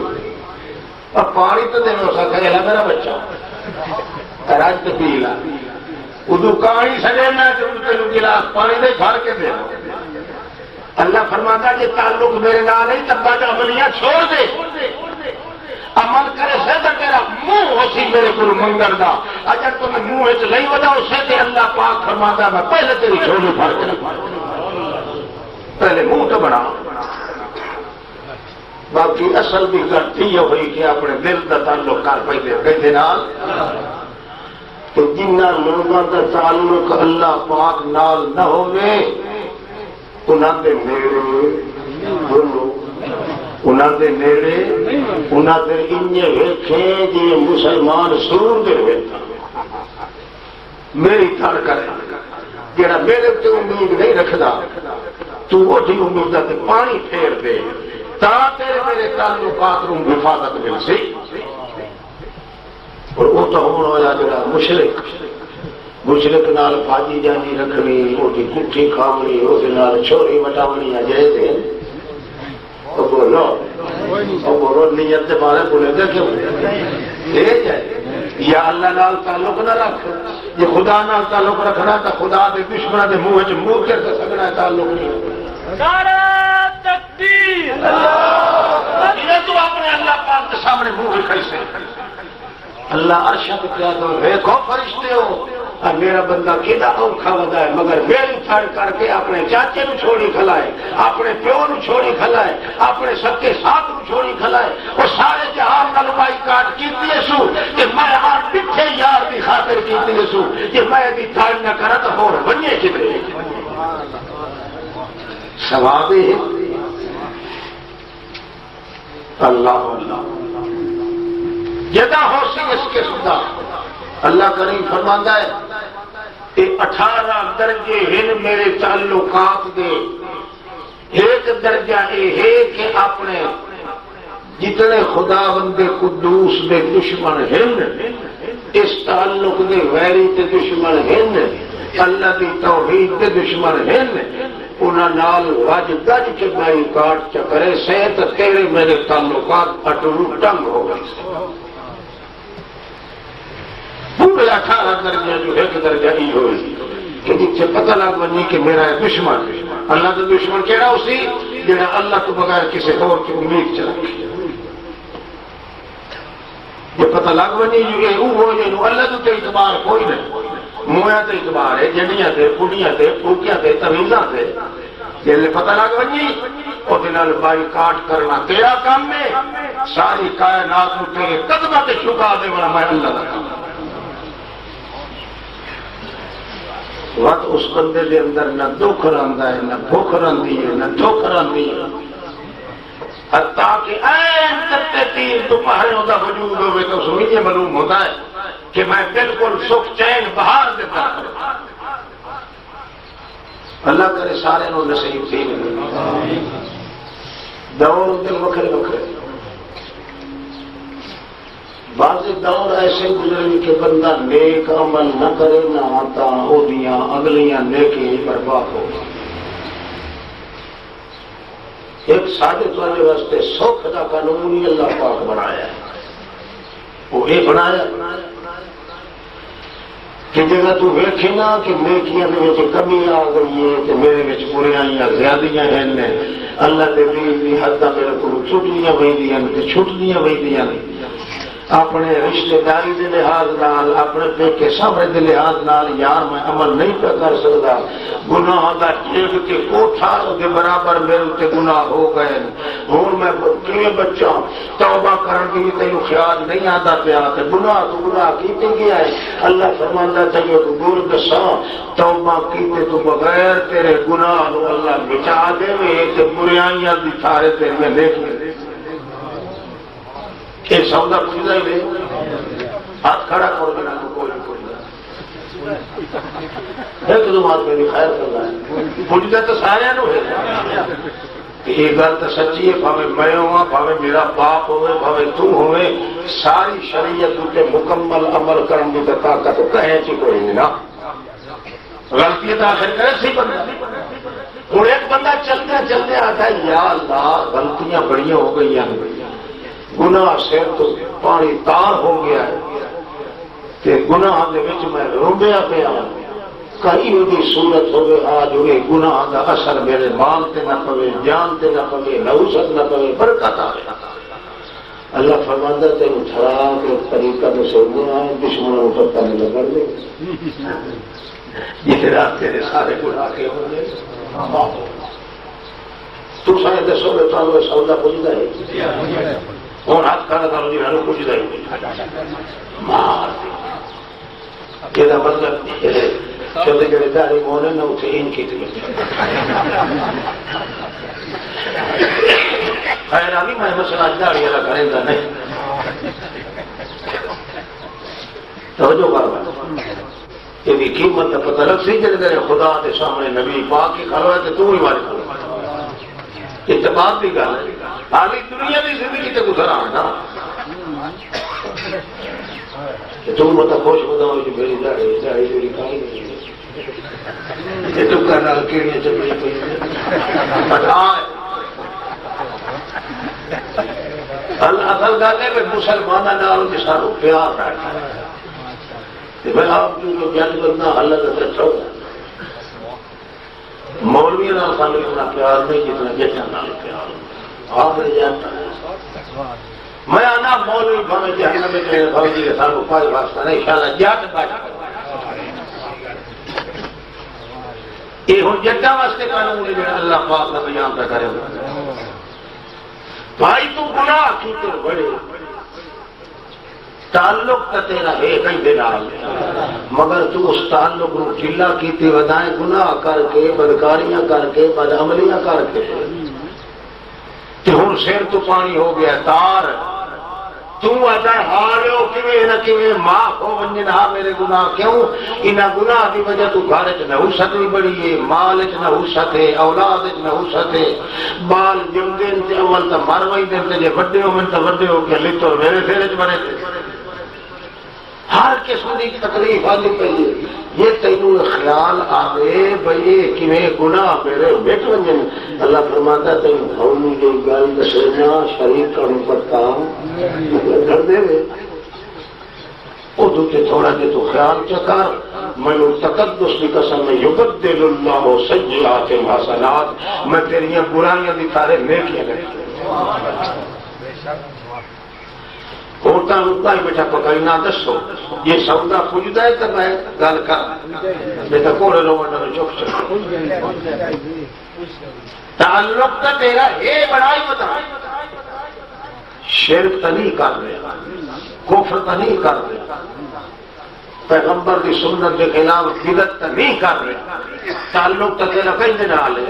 اب پانی تو دے ہو سکتا ہے میرا بچہ راج تو پیلا ادو کہانی سجے میں تینوں گلاس پانی دے بھر کے دے اللہ فرماتا کہ تعلق میرے نال نہیں تب بعد عملیاں چھوڑ دے عمل کرے سے تو تیرا منہ ہو سی میرے کو منگل دا اگر تم منہ وچ نہیں ودا اسے تے اللہ پاک فرماتا میں پہلے تیری چھوڑی پھڑ کے پہلے منہ تو بنا باقی اصل بھی غلطی ہوئی کہ اپنے دل کا تعلق کر پہ نال تو جنہ لوگوں کا تعلق اللہ پاک نال نہ ہوئے انہوں دے نیڑے بولو انہوں دے نیڑے انہوں دے انجے ویکھے جی مسلمان سور دے ویکھا میری تھڑ کرے جڑا میرے تے امید نہیں رکھدا تو وہ جی امید تے پانی پھیر دے تا تیرے میرے تعلقات رو حفاظت مل سی اور وہ تو ہونا ہوا جڑا مشرک نال بھاجی جانی رکھنی وہ کٹھی کھاونی وہ نال چھوری وٹاونی اجے دے او بولو نیت دے بارے بولے گا کیوں لے جائے یا اللہ نال تعلق نہ رکھ یہ خدا نال تعلق رکھنا تو خدا دے دشمن دے منہ وچ منہ کر سکنا ہے تعلق نہیں نعرہ تکبیر یہ تو اپنے اللہ پاک کے سامنے منہ رکھے سے اللہ ارشد کیا تو دیکھو فرشتے ہو اور میرا بندہ کیڑا اوکھا ودا ہے مگر میری تھڑ کر کے اپنے چاچے نو چھوڑی کھلائے اپنے پیو نو چھوڑی کھلائے اپنے سکے ساتھ نو چھوڑی کھلائے وہ سارے جہان نال بائی کاٹ کیتی ہے سو کہ میں ہر پیچھے یار دی خاطر کیتی ہے سو کہ میں دی تھڑ نہ کرا تو ہور بنیے کدھر ثواب ہے اللہ اللہ جدا ہو سی اس کے خدا اللہ کریم فرماتا ہے کہ 18 درجے ہیں میرے تعلقات دے. ایک درجہ یہ ہے کہ اپنے جتنے خدا بندے قدوس دے دشمن ہیں اس تعلق دے ویری تے دشمن ہیں اللہ دی توحید دے دشمن ہیں انہاں نال وج گج کے بائی کاٹ چکرے سے تے تیرے میرے تعلقات اٹرو ٹنگ ہو گئے. پورے 18 درجے جو ایک درجہ ہی ہوئی کہ جتنے پتہ لگ بنی کہ میرا دشمن اللہ کا دشمن کہڑا اسی جڑا اللہ تو بغیر کسی اور کی امید چ رکھے. یہ پتہ لگ بنی جو اللہ تو اعتبار کوئی نہیں مویا تو اعتبار ہے جنیاں تے پڑیاں تے پھوکیاں تے تمیزاں تے جی پتہ لگ بنی وہ بائی کاٹ کرنا تیرا کام ہے. ساری کائنات کو تیرے قدموں تے جھکا دے والا میں اللہ کا کام. وقت اس بندے دے اندر نہ دکھ رہندا ہے نہ بھوک رہندی ہے نہ دکھ رہندی ہے حتیٰ کہ این کتے تیر دوپہروں کا وجود ہوئے تو سمجھ یہ معلوم ہوتا ہے کہ میں بالکل سکھ چین بہار دیتا ہوں. اللہ کرے سارے نو نصیب تھی دور دل وکھرے وکھرے. بعض دور ایسے گزرے کہ بندہ نیک عمل نہ کرے نہ آتا اودیاں اگلیاں نیکی برباد ہو. ایک ساڈے تواڈے واسطے سکھ دا قانون ہی اللہ پاک بنایا ہے. وہ یہ بنایا کہ جگہ تو ویکھے نا کہ نیکیاں دے وچ کمی آ گئی ہے تے میرے وچ برائیاں زیادیاں ہیں اللہ دے دین دی حداں میرے کول چھٹیاں ویندیاں تے چھٹیاں ویندیاں اپنے رشتہ داری دے لحاظ نال اپنے پیکے سامنے دے لحاظ نال یار میں عمل نہیں پہ کر سکتا. گناہ دا ٹیک کے کوٹھا دے برابر میرے تے گناہ ہو گئے. ہوں میں کیویں بچا توبہ کرن دی تینوں خیال نہیں آتا پیا تے گناہ تو گناہ کیتے گیا ہے. اللہ فرماندا تینوں تو دور دساں توبہ کیتے تو بغیر تیرے گناہ نو اللہ بچا دے تے برائیاں دی تھارے تیریاں دیکھ یہ سودا پوچھتا ہی نہیں. ہاتھ کھڑا کر دینا کوئی نہیں پوچھتا ایک دو بات میری خیر کرنا ہے پوچھتا تو سارے ہے. یہ گل تو سچی ہے بھاوے میں ہوا بھاوے میرا باپ ہوئے بھاوے تو ہوئے ساری شریعت اتنے مکمل عمل کرنے کی طاقت کہیں چی کوئی نہیں نا. غلطی تو آخر کرے سی بندہ ہوں ایک بندہ چلتے چلتے آتا ہے یا اللہ غلطیاں بڑی ہو گئی ہیں گناہ سر تو پانی تار ہو گیا ہے کہ گناہ دے وچ میں روبیا پیا کہیں بھی صورت ہوئے آج ہوئے گناہ دا اثر میرے مال تے نہ پوے جان تے نہ پوے نحوست نہ پوے برکت آئے. اللہ فرماندا تینوں تھرا کے طریقہ تو سوچنا ہے دشمنوں کو پتہ نہیں لگا دے یہ رات تیرے سارے گناہ کے ہوں گے. تو سارے دسو میں تو سودا پوچھتا ہے ہوں ہاتھ کھانا تھا جی ہم پوچھتا ہی مار یہ مطلب چھوٹے جڑے داری مونے نہ اتنے ان کی خیر آگی میں مسئلہ داڑی والا کریں گا نہیں توجہ کر یہ قیمت کا پتہ لگ سی جڑے تیرے خدا کے سامنے نبی پاک کی کھڑا ہے تو ہی ماری کھڑا اتباع کی گل ہے. حالی دنیا کی زندگی تے گزرا ہے نا تم مت خوش ہوتا ہو جو میری داڑھی داڑھی میری کھائی یہ تم کرنا کیڑیاں چکڑی پی اصل گل ہے کہ مسلمانوں نال سانو پیار رکھنا میں آپ جو جج بندہ اللہ کا چچا مولوی نال سانو اتنا پیار نہیں جتنا جٹاں نال پیار. آپ نے جانتا ہے میں آنا مولوی بھاوے جہنم میں کہے بھاوے جی کے سانو کوئی واسطہ نہیں انشاءاللہ جٹ بچ یہ ہوں جٹاں واسطے قانون ہے جڑا اللہ پاک کا بیان پہ کرے گا. بھائی تو گناہ کیتے بڑے تعلق کا تیرا ہے کئی دن مگر تو اس تعلق کو ڈھیلا کیتے ودائیں گناہ کر کے بدکاریاں کر کے بدعملیاں کر کے ہوں سر تو پانی ہو گیا تار تو آتا ہارو کیویں نہ کیویں معاف ہو ونجن ہا میرے گناہ کیوں انہاں گناہ دی وجہ تو گھر وچ نحوست بھی بڑی ہے مال وچ نحوست ہے اولاد وچ نحوست ہے بال جمدے تے اول تا مر ویندے تے جے وڈے ہون تے وڈے ہو کے لتو میرے سر وچ بنے ہر قسم کی تکلیف آتی پی یہ تینوں خیال آئے بھائی کیویں گناہ میرے مٹ ونجن اللہ فرماتا تینوں ہونی کی گل دسنا شریک کروں پتا کر دے ادو تے تھوڑا جے تو خیال چکر مینوں تقدس کی قسم میں یبدل اللہ سیئات حسنات میں تیریاں برائیاں دی تارے نیکیاں کر ہوتا رکتا ہی بیٹھا پکائی نہ دسو یہ سودا پوجتا ہے تو میں گل کر بیٹا کوڑے لوگوں نے چپ چپ تعلق تو تیرا ہے بڑا ہی بتا شرک تو نہیں کر رہا کفر تو نہیں کر رہا پیغمبر کی سنت کے خلاف بدعت تو نہیں کر رہا تعلق تو تیرا کئی دن آ لے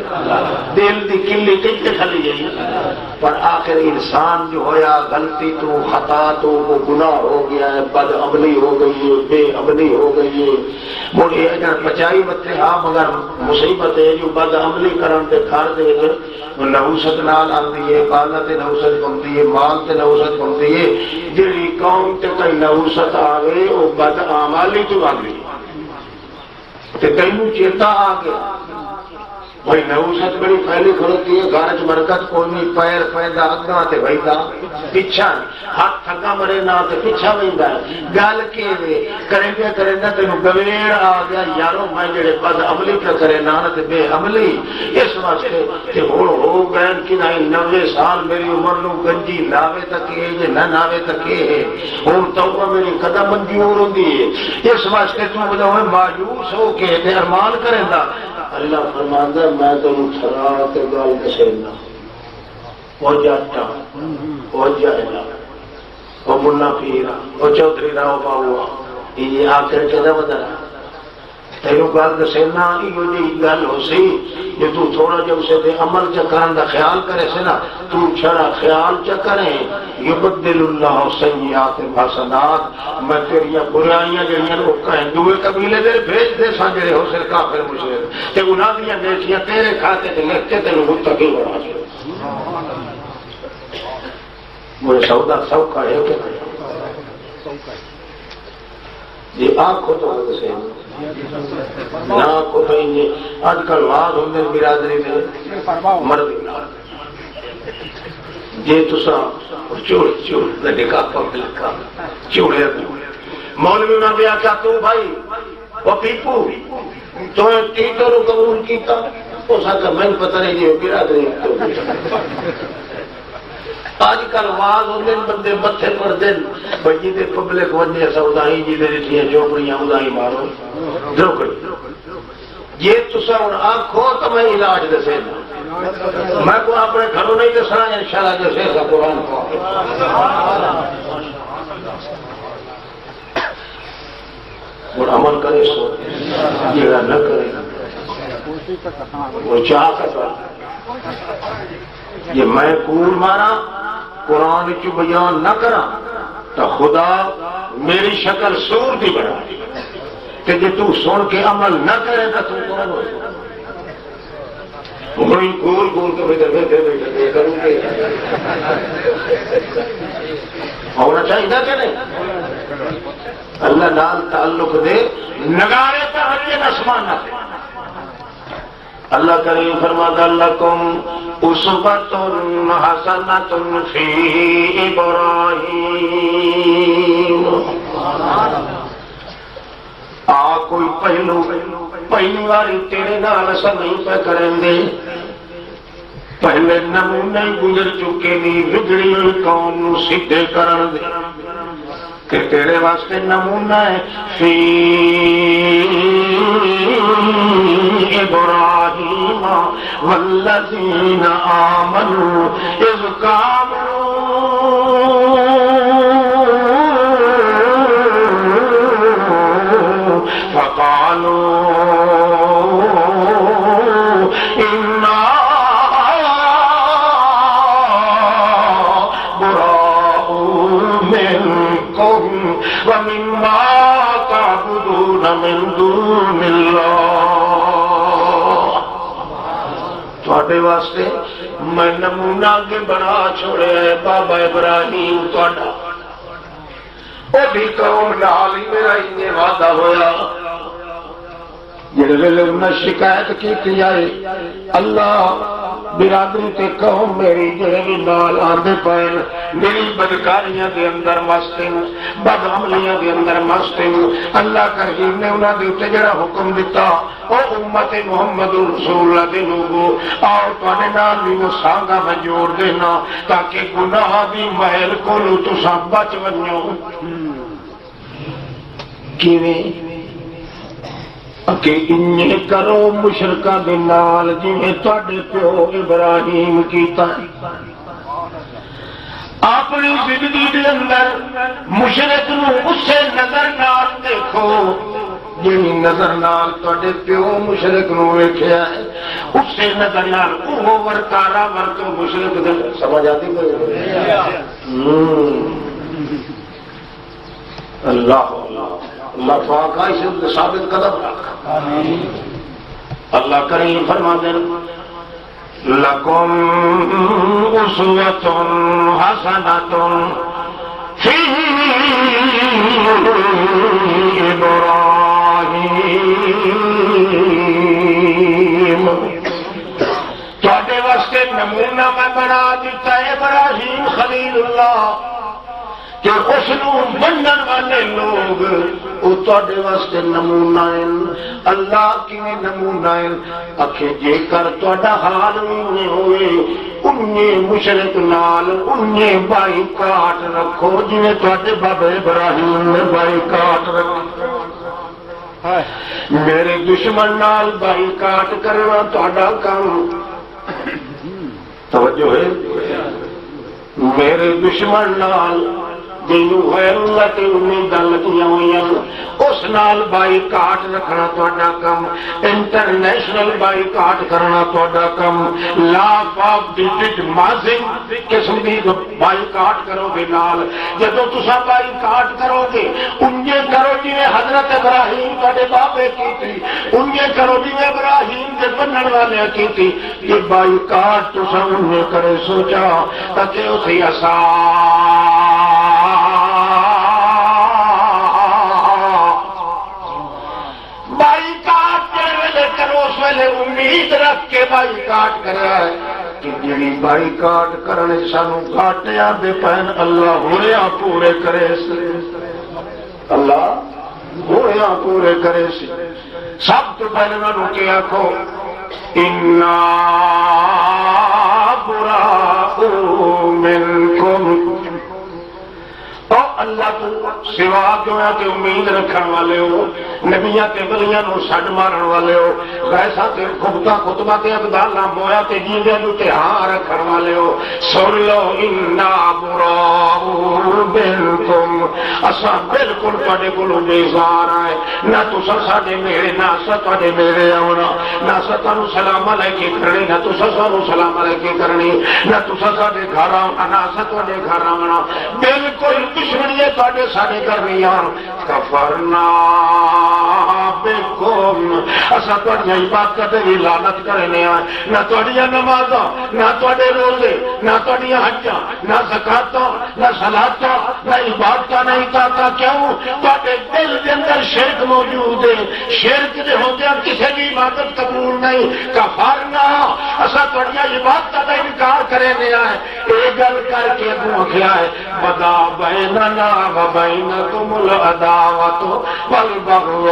دل کی کلی کتنے کھلی گئی پر آخر انسان جو ہویا غلطی تو خطا تو وہ گناہ ہو گیا ہے بد عملی ہو گئی ہے بے عملی ہو گئی ہے مڑی اگر بچائی متے ہاں مگر مصیبت ہے جو بد عملی کرن دے گھر دے نحوست نال آندی ہے بالت نحوست بنتی ہے مال تے نحوست بنتی ہے جیڑی قوم تے کوئی نحوست آوے وہ بد اعمالی تو آندی تے تینوں چیتا آ گیا بھائی نحوست بڑی پھیلی کھڑوتی ہے گھر چ برکت کوئی نہیں پیر پیدا اگاں تے بھیدا پیچھا ہاتھ تھگا مرے نہ تے پیچھا ویندا گل کے کرے تینوں گویڑ آ گیا یارو میں جڑے بد عملی پہ کرے نہ تے بے عملی اس واسطے کہ ہن ہو گئے کہ 90 سال میری عمر نو گنجی لاوے تک ہے نہ لاوے تک ہے ہن توبہ میری قدم منظور ہوندی ہے اس واسطے تو بولو مایوس ہو کے تے ارمان کریندا اللہ فرماندا میں تینوں چھڑا تے گل دسینا او جاٹا او جاہلا او منا پیرا او چودھری راؤ باوا یہ آخر کدا بدلا تینوں گل دسینا ایو جی گل ہو سی جو تو تھوڑا جب اسے دے عمل چکران دا خیال کرے سے نا تو چھڑا خیال چکریں یبدل اللہ سیئات حسنات میں تیریاں برائیاں جڑیاں وہ کہیں دوے قبیلے دے بھیج دے سان جڑے ہو سر کافر مشرک تے انہاں دیاں نیکیاں تیرے کھاتے تے لکھ کے تینوں متقی بنا چھوڑ مجھے سودا سوکھا ہے کہ جی آنکھوں تو سے نہ کو کہیں آج کل واض ہوندے برادری میں مرد جی تسا چوڑ لکھا پک لکھا چوڑے مولوی نہ دیا کیا تو بھائی وہ پیپو تو ٹیٹر قبول کیتا اس کا میں پتہ نہیں جی برادری آج کل واض ہوندے بندے متھے پر دن بھئی دے پبلک ونجے سودائی جی دے رٹھیاں جھوپڑیاں ادائی مارو دروکڑی یہ تسا ہن آنکھو تو میں علاج دسے میں کو اپنے گھروں نہیں دسنا انشاءاللہ جیسے ایسا قرآن کو اور عمل کرے سو یہ نہ کرے وہ چاہ کر یہ میں کول مارا قرآن کی بیان نہ کرا تو خدا میری شکل سور دی بنا کہ جی تو سن کے عمل نہ کرے تو کون ہو گول گول کے بیٹھے کروں گے ہونا چاہیے کہ نہیں اللہ نال تعلق دے نگارے پر ہر آسمان نہ اللہ کریم فرماتا لکم اسوۃ حسنۃ فی ابراہیم آ کوئی پہلی باری تیرے نال سمجھ پہ کریں گے پہلے نمونے گزر چکے نہیں بگڑی ہوئی قوم نو سیدھے کرن دے کہ تیرے واسطے نمونہ ہے فی ابراہیم والذین آمنوا اذ قاموا فقالوا انا براء تواڈے واسطے میں نمونہ کے بنا چھوڑے ہے بابا ابراہیم تواڈا وہ بھی قوم نال ہی میرا انہیں وعدہ ہویا جڑے ویلے انہیں شکایت کی آئے اللہ برادری تے قوم میری جڑے بھی نال آندے پائن میری بدکاریاں دے اندر مستن بد عملیاں دے اندر مستن اللہ کریم نے انہاں دے اوتے جڑا حکم دیتا او امت محمد رسول اللہ دے لوگو آؤ تواڈے نال بھی وہ سانگا میں جوڑ دینا تاکہ گناہ دی محل کولو تساں بچ ونجو کیویں کہ انہیں کرو مشرکہ دے نال جنہیں تواڈے پیو ابراہیم کیتا اپنی زندگی دے اندر مشرک نو اسے نظر نال دیکھو جنہیں نظر نال تواڈے پیو مشرک نو ویکھیا ہے اسے نظر نال وہ ورکارا ورتو مشرک دے سمجھ آتی اللہ اللہ پاک اسے ثابت قدم رکھا اللہ کریم فرما دیں لکم اسوۃ حسنۃ فی ابراہیم تواڈے واسطے نمونہ میں بنا دیتا ہے ابراہیم خلیل اللہ کہ اس منن والے لوگ وہ تواڈے واسطے نمونہ ہیں اللہ کیویں نمونہ ہیں آکھے جے کر تواڈا حال نہیں ہوئے انہیں مشرک نال انہیں بائی کاٹ رکھو جویں تواڈے بابا ابراہیم نے بائی کاٹ رکھا میرے دشمن نال بائی کاٹ کرنا تواڈا کام توجہ ہے میرے دشمن نال جنوں غیر اللہ تے امیداں لگیاں ہوئیاں اس نال بائی کاٹ رکھنا تہاڈا کم انٹرنیشنل بائی کاٹ کرنا تہاڈا کم لاف آف ڈیجٹ مازنگ قسم دی بائی کاٹ کرو گے نال جدوں تساں بائی کاٹ کرو گے انجے کرو جویں حضرت ابراہیم تہاڈے بابے کیتی انجے کرو جویں ابراہیم دے بنن والے کیتی یہ بائی کاٹ تساں انجے کرے سوچا تاکہ اسی اسا بائی کاٹ کرو اس ویلے امید رکھ کے بائی کاٹ کرا ہے کہ جڑی بائی کاٹ کرنے سانو کاٹیا دے پین اللہ ہویا پورے کرے اللہ ہویا پورے کرے سب تو پہلے میں کہ آخو انا براء منکم اللہ تو سوا کیوں ہے کہ امید رکھن والے ہو نبیاں تے ولیاں نو سڈ مارن والے ہو ویسا تے خطبہ خطبہ تے ابدالاں بویا تے جیندے نو تے ہاں رکھن والے ہو سن لو انا براء منکم اساں بالکل تواڈے کولوں بیزار آئے نہ تساں ساڈے میرے نہ اساں تواڈے میرے آونا نہ اساں تانوں سلام علیکم کرنی نہ تساں سانوں سلام علیکم کرنی نہ تساں ساڈے گھر آونا نہ اساں تواڈے گھر آونا بالکل دشمنی ہے تواڈے ساڈے درمیان کفرنا بکم اساں تواڈیاں عبادتاں تے وی لعنت کرنے آ نہ تواڈیاں نمازاں نہ تواڈے روزے نہ تواڈیاں حجاں نہ زکاتاں نہ صلاتاں نہ عبادتاں نہ اطاعتاں کیوں تواڈے دل دے اندر شرک موجود ہے شرک دے ہوندیاں کسے بھی عبادت قبول نہیں کفرنا اساں تواڈیاں عبادتاں دا انکار کرنے آ اے گل کر کے اگوں آکھیا ہے بدا بیننا و بینکم العداوۃ والبغضاء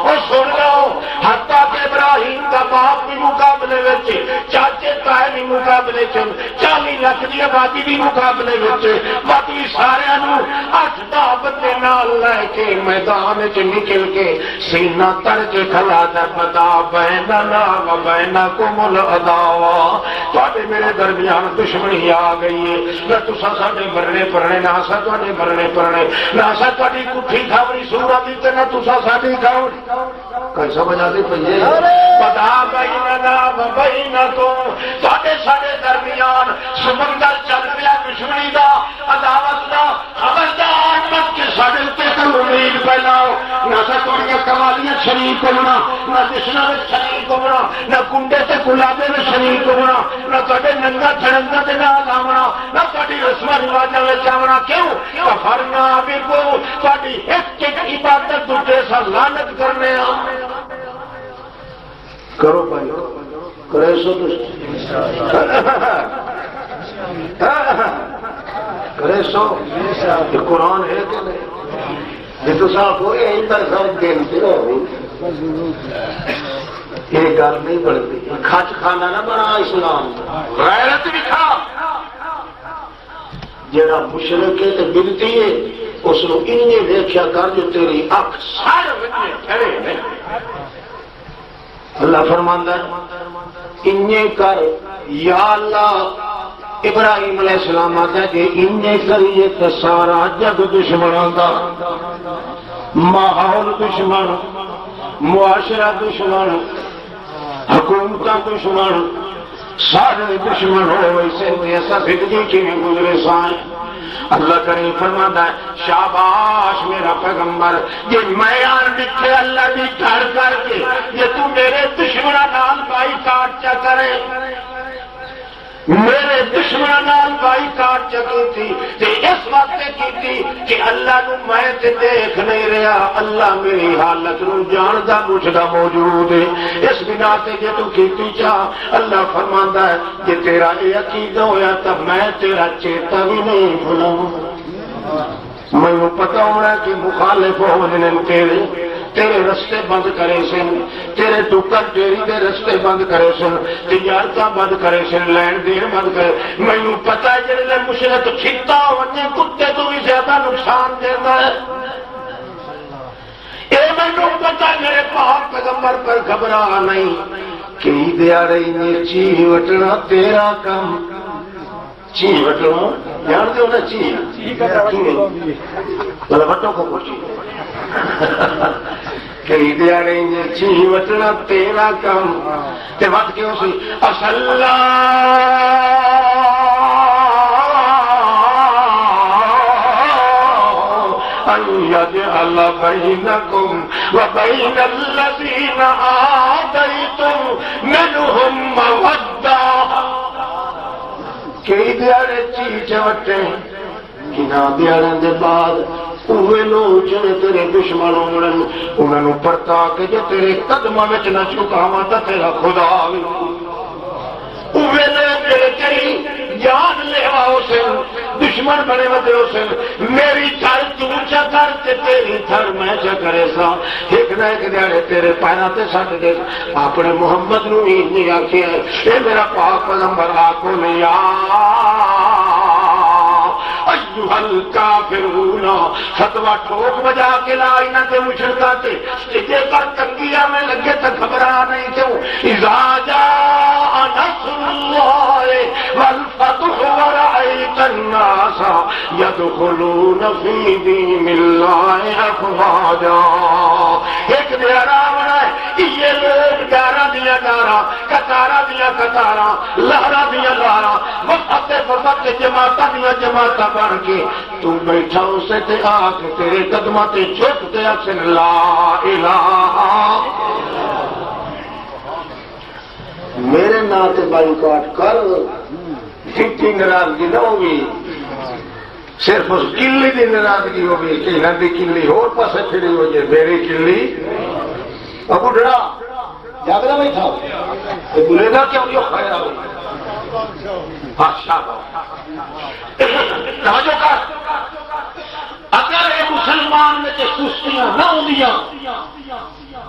او سن لو حتیٰ کہ ابراہیم کا باپ بھی مقابلے وچ چاچے تائے بھی مقابلے چ 40 لاکھ دی آبادی بھی مقابلے وچ باقی سارے نو 8-10 بندے نال لے کے میدان وچ نکل کے سینہ تڑ کے کھلا تے بتا بیننا و بینکم العداوۃ تواڈے میرے درمیان دشمنی آ گئی ہے نہ تساں ساڈے مرنے پرنے نہ اساں تواڈے مرنے پرنے نہ اساں تواڈی کٹھی کھاوری سورا دی تے نہ تساں ساڈی کھاوری کوئی سمجھ آتی پئی ہے بدا بیننا و بینکم تواڈے ساڈے درمیان سمندر چل پیا دشمنی دا عداوت دا خبردار مت کہ ساڈے تے کوئی امید پیدا ہو نہ اساں تواڈیاں والیاں شریک ہونا، نہ جشنا میں شریک ہونا، نہ کنڈے تے گلابے میں شریک ہونا، نہ تھوڑے ننگا چھڑنگا تے نال آونا، نہ تھوڑی رسم رواجاں وچ آونا. کیوں؟ کفرنا بکم، تھوڑی ایک ایک عبادت دوسرے سے لعنت کرنے آ. کرو بھائی کرے سو کرے سو. یہ قرآن ہے کہ نہیں؟ یہ تو صاحب ہو یہی تک سب دن سے رہو. یہ گل نہیں بنتی. کھچ کھانا نہ بنا اسلام. غیرت بھی کھا. جڑا مشرک ہے تو بنتی ہے اس کو انہیں دیکھا کر جو تیری اکھ سارے کھڑے ہیں. اللہ فرماندا ہے انہیں کر یا اللہ. ابراہیم علیہ السلام آتا ہے کہ انہیں کریے تو سارا جگ دشمنوں کا ماحول دشمن، معاشرہ دشمن، حکومت دشمن، سارے دشمن ہو. ویسے ایسا زندگی کی گزرے سائیں. اللہ کریم فرماتا ہے شاباش میرا پیغمبر، یہ میں آن دکھے اللہ بھی گھر کر کے یہ تو میرے دشمنوں نال بائی کاٹ چا کرے. میرے دشمنوں نال بائی کاٹ چکی تھی تے اس وقت کی تھی کہ اللہ نو میں تے دیکھ نہیں رہا. اللہ میری حالت نو جاندا مجھدا موجود ہے. اس بنا تے جے تو کیتی چاہ اللہ فرماندا ہے کہ تیرا یہ عقیدہ ہویا تو میں تیرا چیتا بھی نہیں بھولاں. مجھے پتا ہونا کہ مخالف ہونے تیرے رستے بند کرے سن، تیرے ٹکر ڈیری کے رستے بند کرے سن، تجارت بند کرے سن، لین دین بند کرے. مینو پتا ہے جڑے مشرک کھتا ہونے کتے تو بھی زیادہ نقصان دیتا ہے. یہ مینو پتا میرے پاک پیغمبر پر گھبرا نہیں کہ دیاڑی نے چی وٹنا تیرا کم. چی وٹنا جانتے ہو نا؟ چی مطلب وٹوں کو پوچھی کئی دیاڑی نے چی وٹنا تیرا کم. تے وقت کیوں سی اصل يجعل بينكم وبين الذين آتيتم منهم مودة. کئی دیاڑے چیز وٹے کنا دیاڑے دے بعد اوے لوگ جڑے تیرے دشمن ہون انہاں نوں پرتا کے جے تیرے قدماں وچ نہ چکاواں تے تیرا خدا وی اوے لوگ جڑے تیری جان لیوا حسین دشمن بنے ودے حسین میری تھر تو چا کر تے تیری تھر میں چا کرے سا. ایک نہ ایک دیاڑے تیرے پیراں تے سٹ دے. اپنے محمد نو ہی نہیں آکھیا اے میرا پاک پیغمبر آکھو نہیں ایھا الکافرون فتوا ٹھوک بجا کے لا انہاں تے مشرکاں تے جے کر تنگیاں میں لگے تے گھبرا نہیں. کیوں؟ اذا جاء نصر اللہ والفتح ورأيت الناس يدخلون في دين اللہ افواجا. ایک دیارہ بنا ہے یہ لوگ ڈارا دیا ڈارا کتارا دیا کتارا لہرا دیا لہرا وقت وقت جماعت دیا جماعت بن کے تو بیٹھا اسے تے آ کے تیرے قدمہ تے جھک تے اکسن لا الہ. میرے نام تے بائی کاٹ کر جتنی ناراضگی نہ ہوگی صرف اس کلی کی ناراضگی ہوگی کہ نندی کلی اور پاسے پھری ہو جائے میری کلی ابو ڈڑا جاگنا نہیں تھا بولے گا کیا جو خیر آگے بادشاہ توجہ کر. اگر یہ مسلمان میں سستیاں نہ ہوندیاں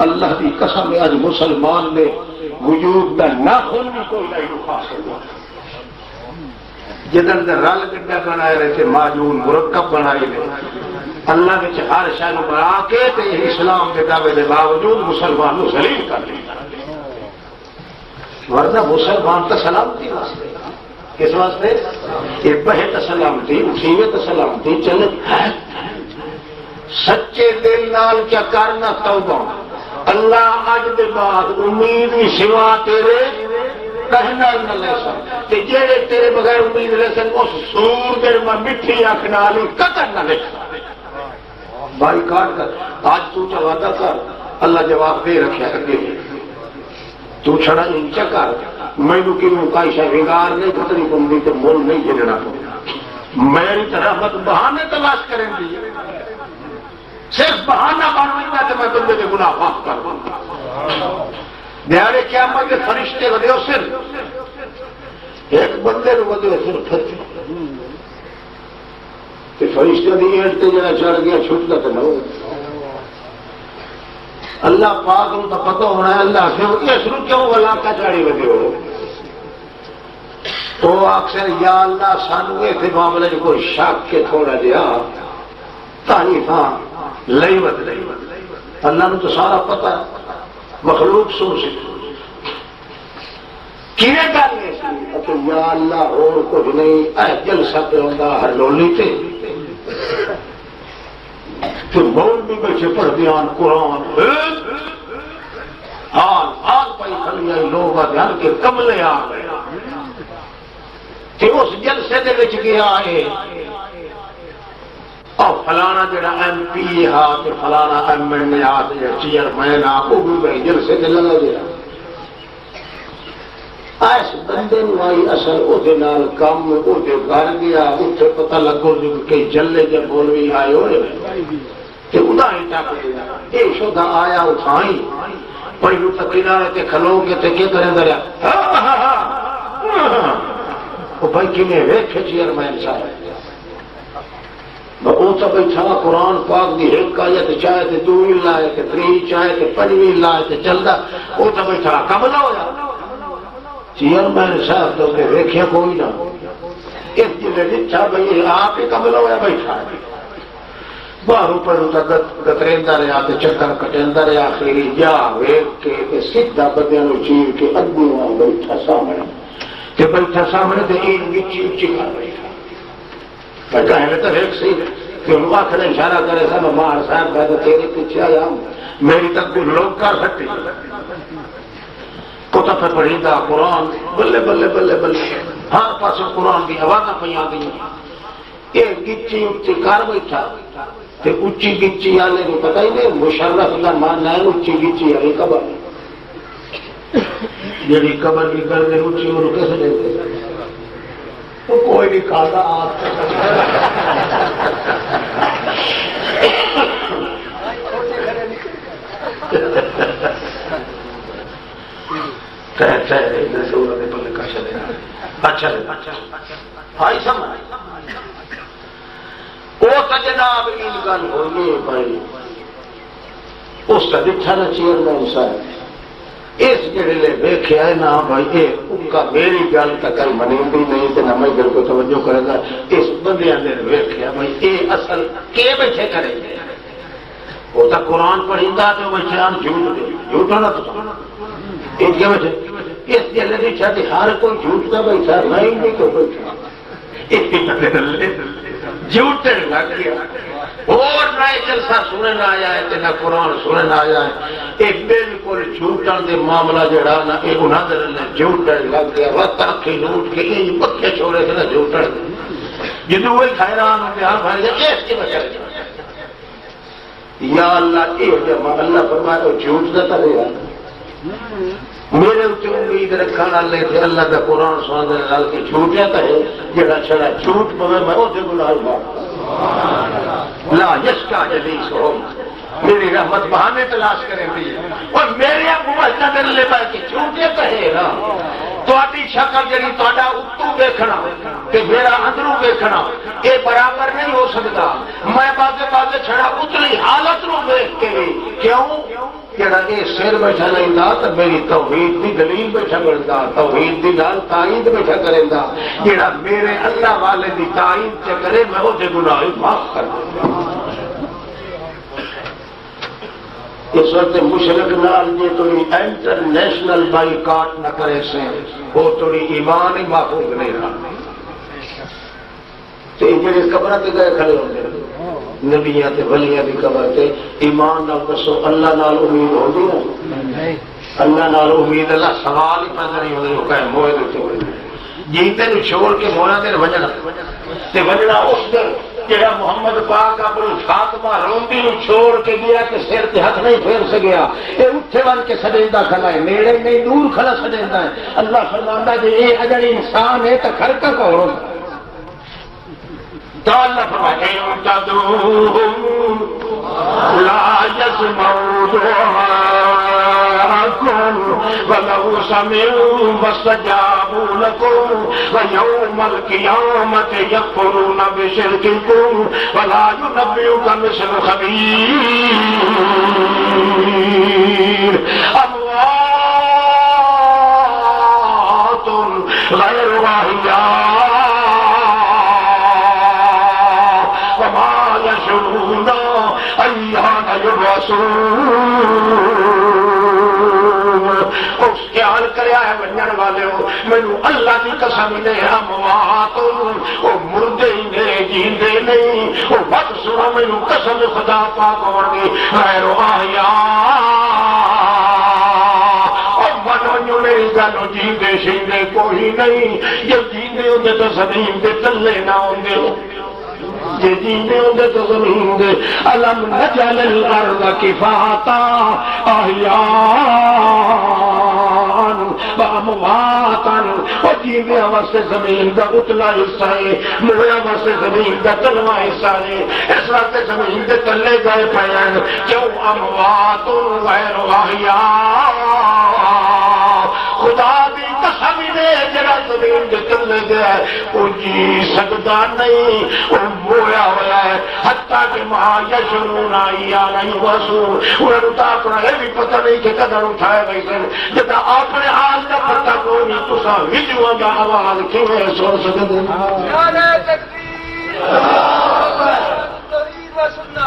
اللہ کی قسم آج مسلمان نے وجود کا ناخن بھی کوئی نہیں رکھا سکتا. جدن دے رل گڈا بنائے رہے تھے معجون مرکب بنائے رہے اللہ میں ہر شے نوں بنا کے تے اسلام کے دعوے کے باوجود مسلمان نوں ذلیل کر دیا. ورنہ مسلمان تو سلامتی واسطے کس واسطے یہ بہے تو سلامتی اٹھیوے تو سلامتی چلے سچے دل نال کیا کرنا توبہ. اللہ اج دے بعد امید بھی سوا تیرے کہنا نہ لے سن جیڑے تیرے بغیر امید لے سن اس سور دے مٹھی اکھ نال قطر نہ لے. بائی کاٹ کر آج تو وعدہ کر اللہ جواب دے رکھا اگے تو چھڑا ان چکر مینوں کیوں کائی شے وگار نہیں کتنی بندی تے مول نہیں جلنا میری طرح مت بہانے تلاش کریں دی صرف بہانہ بنوائیں تے میں بندے کے گناہ معاف کر دوں دیارے قیامت کے فرشتے ودیو سر ایک بندے نو ودیو سر پھت کہ فرشتے دی اینٹ تے جڑا چڑھ گیا چھٹتا تے نہ ہو اللہ پاک نو تو پتہ ہونا ہے اللہ سے اس نو کیوں ولا کا چاڑی ودیو تو اکثر یا اللہ سانو اس معاملے میں کوئی شک کے تھوڑا جہا تعریفاں لئی ود اللہ نو تو سارا پتہ مخلوق سن سے کینے کرنے سے کہ یا اللہ اور کچھ نہیں اے جلسہ پہ ہوندہ ہر لولی تے تو مول بھی بیچے پڑھ دیان قرآن حال پائی کھلی آئی لوگ دھیان کے کملے آ گئے کہ اس جلسے دے وچ گیا ہے اور فلانا جڑا ایم پی ہاں تے فلانا ایم این اے ہاں تے چیئرمین ہاں وہ بھی بھائی جلسے تے لگا گیا اس بندے نو آئی اصل او دے نال کم او دے گھر گیا اتنے پتہ لگو جو کہ جلے جب بولوی آئے ہوئے کہ ادا ہی ٹاپ دیا اے شدہ آیا اٹھائیں پڑھو تک کنارے تے کھلو کے تے کیا کریں دریا وہ بھائی کینے ویکھے چیئرمین صاحب وہ تو بیٹھا قرآن پاک دی ایک آیت چاہے تے دو لائے تے تری چاہے تے پنجویں لائے تے چلدا وہ تو بیٹھا کملا ہویا چیئرمین صاحب تو کہ ویکھیا کوئی نہ اس جلے لکھا بھئی آپ ہی کملا ہویا بیٹھا ہے باہر اوپر گتریندا رہا تے چکر کٹیندا رہا آخری جا ویکھ کے سیدھا بدیاں نو چیر کے اگوں بیٹھا سامنے تے بیٹھا سامنے تے این وچی اچھی کر بیٹھا میں کہنے تو ایک سی کہ ان آخر اشارہ کرے سا میں مار صاحب کہتا تیرے پیچھے آیا ہوں میری تک بھی لوگ کر سکتے کتب پڑھی دا قرآن بلے بلے بلے بلے ہر پاس قرآن کی آوازاں پہ آ گئی ایک گچی اچھی کر بیٹھا تے اچھی گچی آنے کو پتہ ہی نہیں مشرف کا ماننا ہے اچھی گچی آنے قبر جیڑی قبر کی کر دے اچھی انہوں کیسے لیتے کوئی نہیں کھاتا آپ اچھا بھائی سمجھ وہ تو جناب ان گل ہوئی بھائی اس کا دکھا نا چیئرمین صاحب اس جڑے لے ویکھیا ہے نا بھائی اے اکا میری گل تک منیندی نہیں تے نہ میں گل کو توجہ کرے گا اس بندیاں نے ویکھیا بھائی اے اصل کے بیٹھے کرے وہ تو قرآن پڑھیندا تے بیٹھے ان جھوٹ نہ تو اے کے بیٹھے اس جلے دی چھتی ہر کوئی جھوٹ کا بیٹھا نہیں کو بیٹھا جھوٹ لگ گیا اور نہ جلسہ سننا آیا ہے نہ قرآن سننا آیا ہے یہ بالکل جھوٹن دے معاملہ جڑا نا یہ انہوں نے جھوٹن لگ گیا وقت آنکھیں لوٹ کے یہ پکے چھوڑے تھے نا جھوٹن جدو وہی خیران ہوتے ہاں بھائی جائے اس کی بچہ یا اللہ یہ جمع اللہ فرمائے وہ جھوٹ دیتا رہا میرے اتنے امید رکھنا لے تھے اللہ کا قرآن سنا دے لال کے جھوٹیا تو ہے جڑا چھڑا جھوٹ پوے میں اسے گناہ لا یشکا جلیس ہو میری رحمت بہانے تلاش کریں دی اور میرے ابو بچہ دن لے پائے کہ جھوٹے تو ہے نا تو آتی شکل جنی تو آڈا اتو دیکھنا کہ میرا اندروں دیکھنا یہ برابر نہیں ہو سکتا میں باغے چھڑا اتنی حالت رو دیکھ کے کیوں جڑا یہ سر بیٹھا نہیں دا تو میری توحید دی دلیل بیٹھا کردا توحید دی نال تائید بیٹھا کریندا جڑا میرے اللہ والے دی تائید چ کرے میں او دے گناہ معاف کر دوں اس وقت مشرک نال جے توڑی انٹرنیشنل بائیکاٹ نہ کرے سے وہ توڑی ایمان ہی محفوظ نہیں رہا تے جڑے قبر تے گئے کھڑے ہوندے نبیاں تے ولیاں دی قبر تے ایمان نال دسو اللہ نال امید ہوندی نا اللہ نال امید اللہ سوال ہی پیدا نہیں ہوندے کہ موئے دے تے جیتے نو چھوڑ کے مویا تے وجنا اس دن جڑا محمد پاک اپنی فاطمہ روندی نو چھوڑ کے گیا کہ سر تے ہاتھ نہیں پھیر سکیا، اے اٹھے ون کے سجدہ کھلا ہے، نیڑے نہیں دور کھلا سجدہ ہے۔ اللہ فرماندا جے اے اگر انسان ہے تو کھر کا کون تو اللہ فرمائے تدعوهم لا يسمعوا دعاءكم ولو سمعوا فاستجابوا لكم ويوم القيامة يكفرون بشرككم ولا ينبئك مثل خبير أموات غير أحياء اس خیال کریا ہے بننے والے ہو مینو اللہ کی قسم نے اموات وہ مردے ہی نے جیندے نہیں وہ بس سنو مینو قسم خدا پاک ہوگی غیر احیاء میری گلو جیندے شیندے کوئی نہیں جب جیندے ہوندے تو زمین دے تلے نہ ہوندے ہو جی جیندے ہوندے تو زمین دے الم نجعل الارض کفاتا احیاء وامواتا اور جیندے واسطے زمین دا اتلا حصہ ہے مویا واسطے زمین دا تلوا حصہ ہے اس واسطے زمین دے تلے گئے پین کیوں اموات غیر احیاء خدا دی قسم دے جڑا زمین دے تلے گیا وہ جی سکتا نہیں وہ مویا ہوا ہے حتیٰ کہ ماں یشرون آئیا نہیں وسون انہوں نے اپنا یہ بھی پتہ نہیں کہ قدر اٹھائے گئی سن جتا اپنے حال کا پتہ کوئی نہیں تسا ویڈیو کا آواز کیوں سن سکتے نعرہ تکبیر توحید و سنت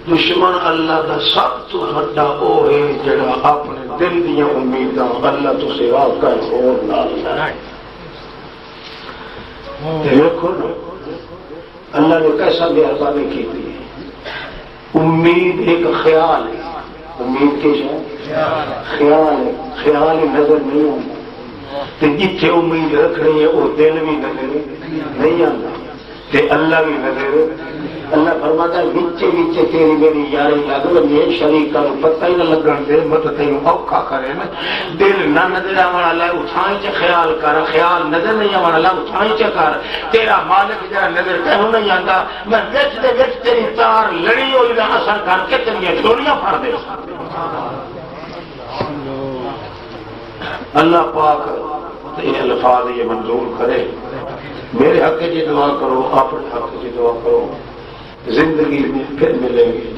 دشمن اللہ کا سب تو بڑا وہ ہے جڑا اپنے دل دیا امیداں اللہ تو سوا کر اور نال دیکھو نا اللہ نے کیسا مہربانی کی تھی امید ایک خیال ہے امید کس ہے خیال ہے خیال نظر نہیں ہوتا جتھے امید رکھنی ہے وہ دل بھی نظر نہیں آتا اللہ بھی نظر اللہ فرماتا ہے نیچے نیچے تیری میری یاری لگ لگے شریک کرو پتہ ہی نہ لگن دے مت تینو اوکھا کرے نا دل نہ نظر آونا اللہ اٹھائیں چ خیال کر خیال نظر نہیں آونا اللہ اٹھائیں چ کر تیرا مالک جڑا نظر کہوں نہیں آندا میں وچ دے وچ تیری تار لڑی ہوئی دا اثر کر کے تیری ڈوریاں پھڑ دے اللہ پاک یہ الفاظ یہ منظور کرے میرے حق کی دعا کرو اپنے حق کی دعا کرو زندگی میں پھر ملیں گے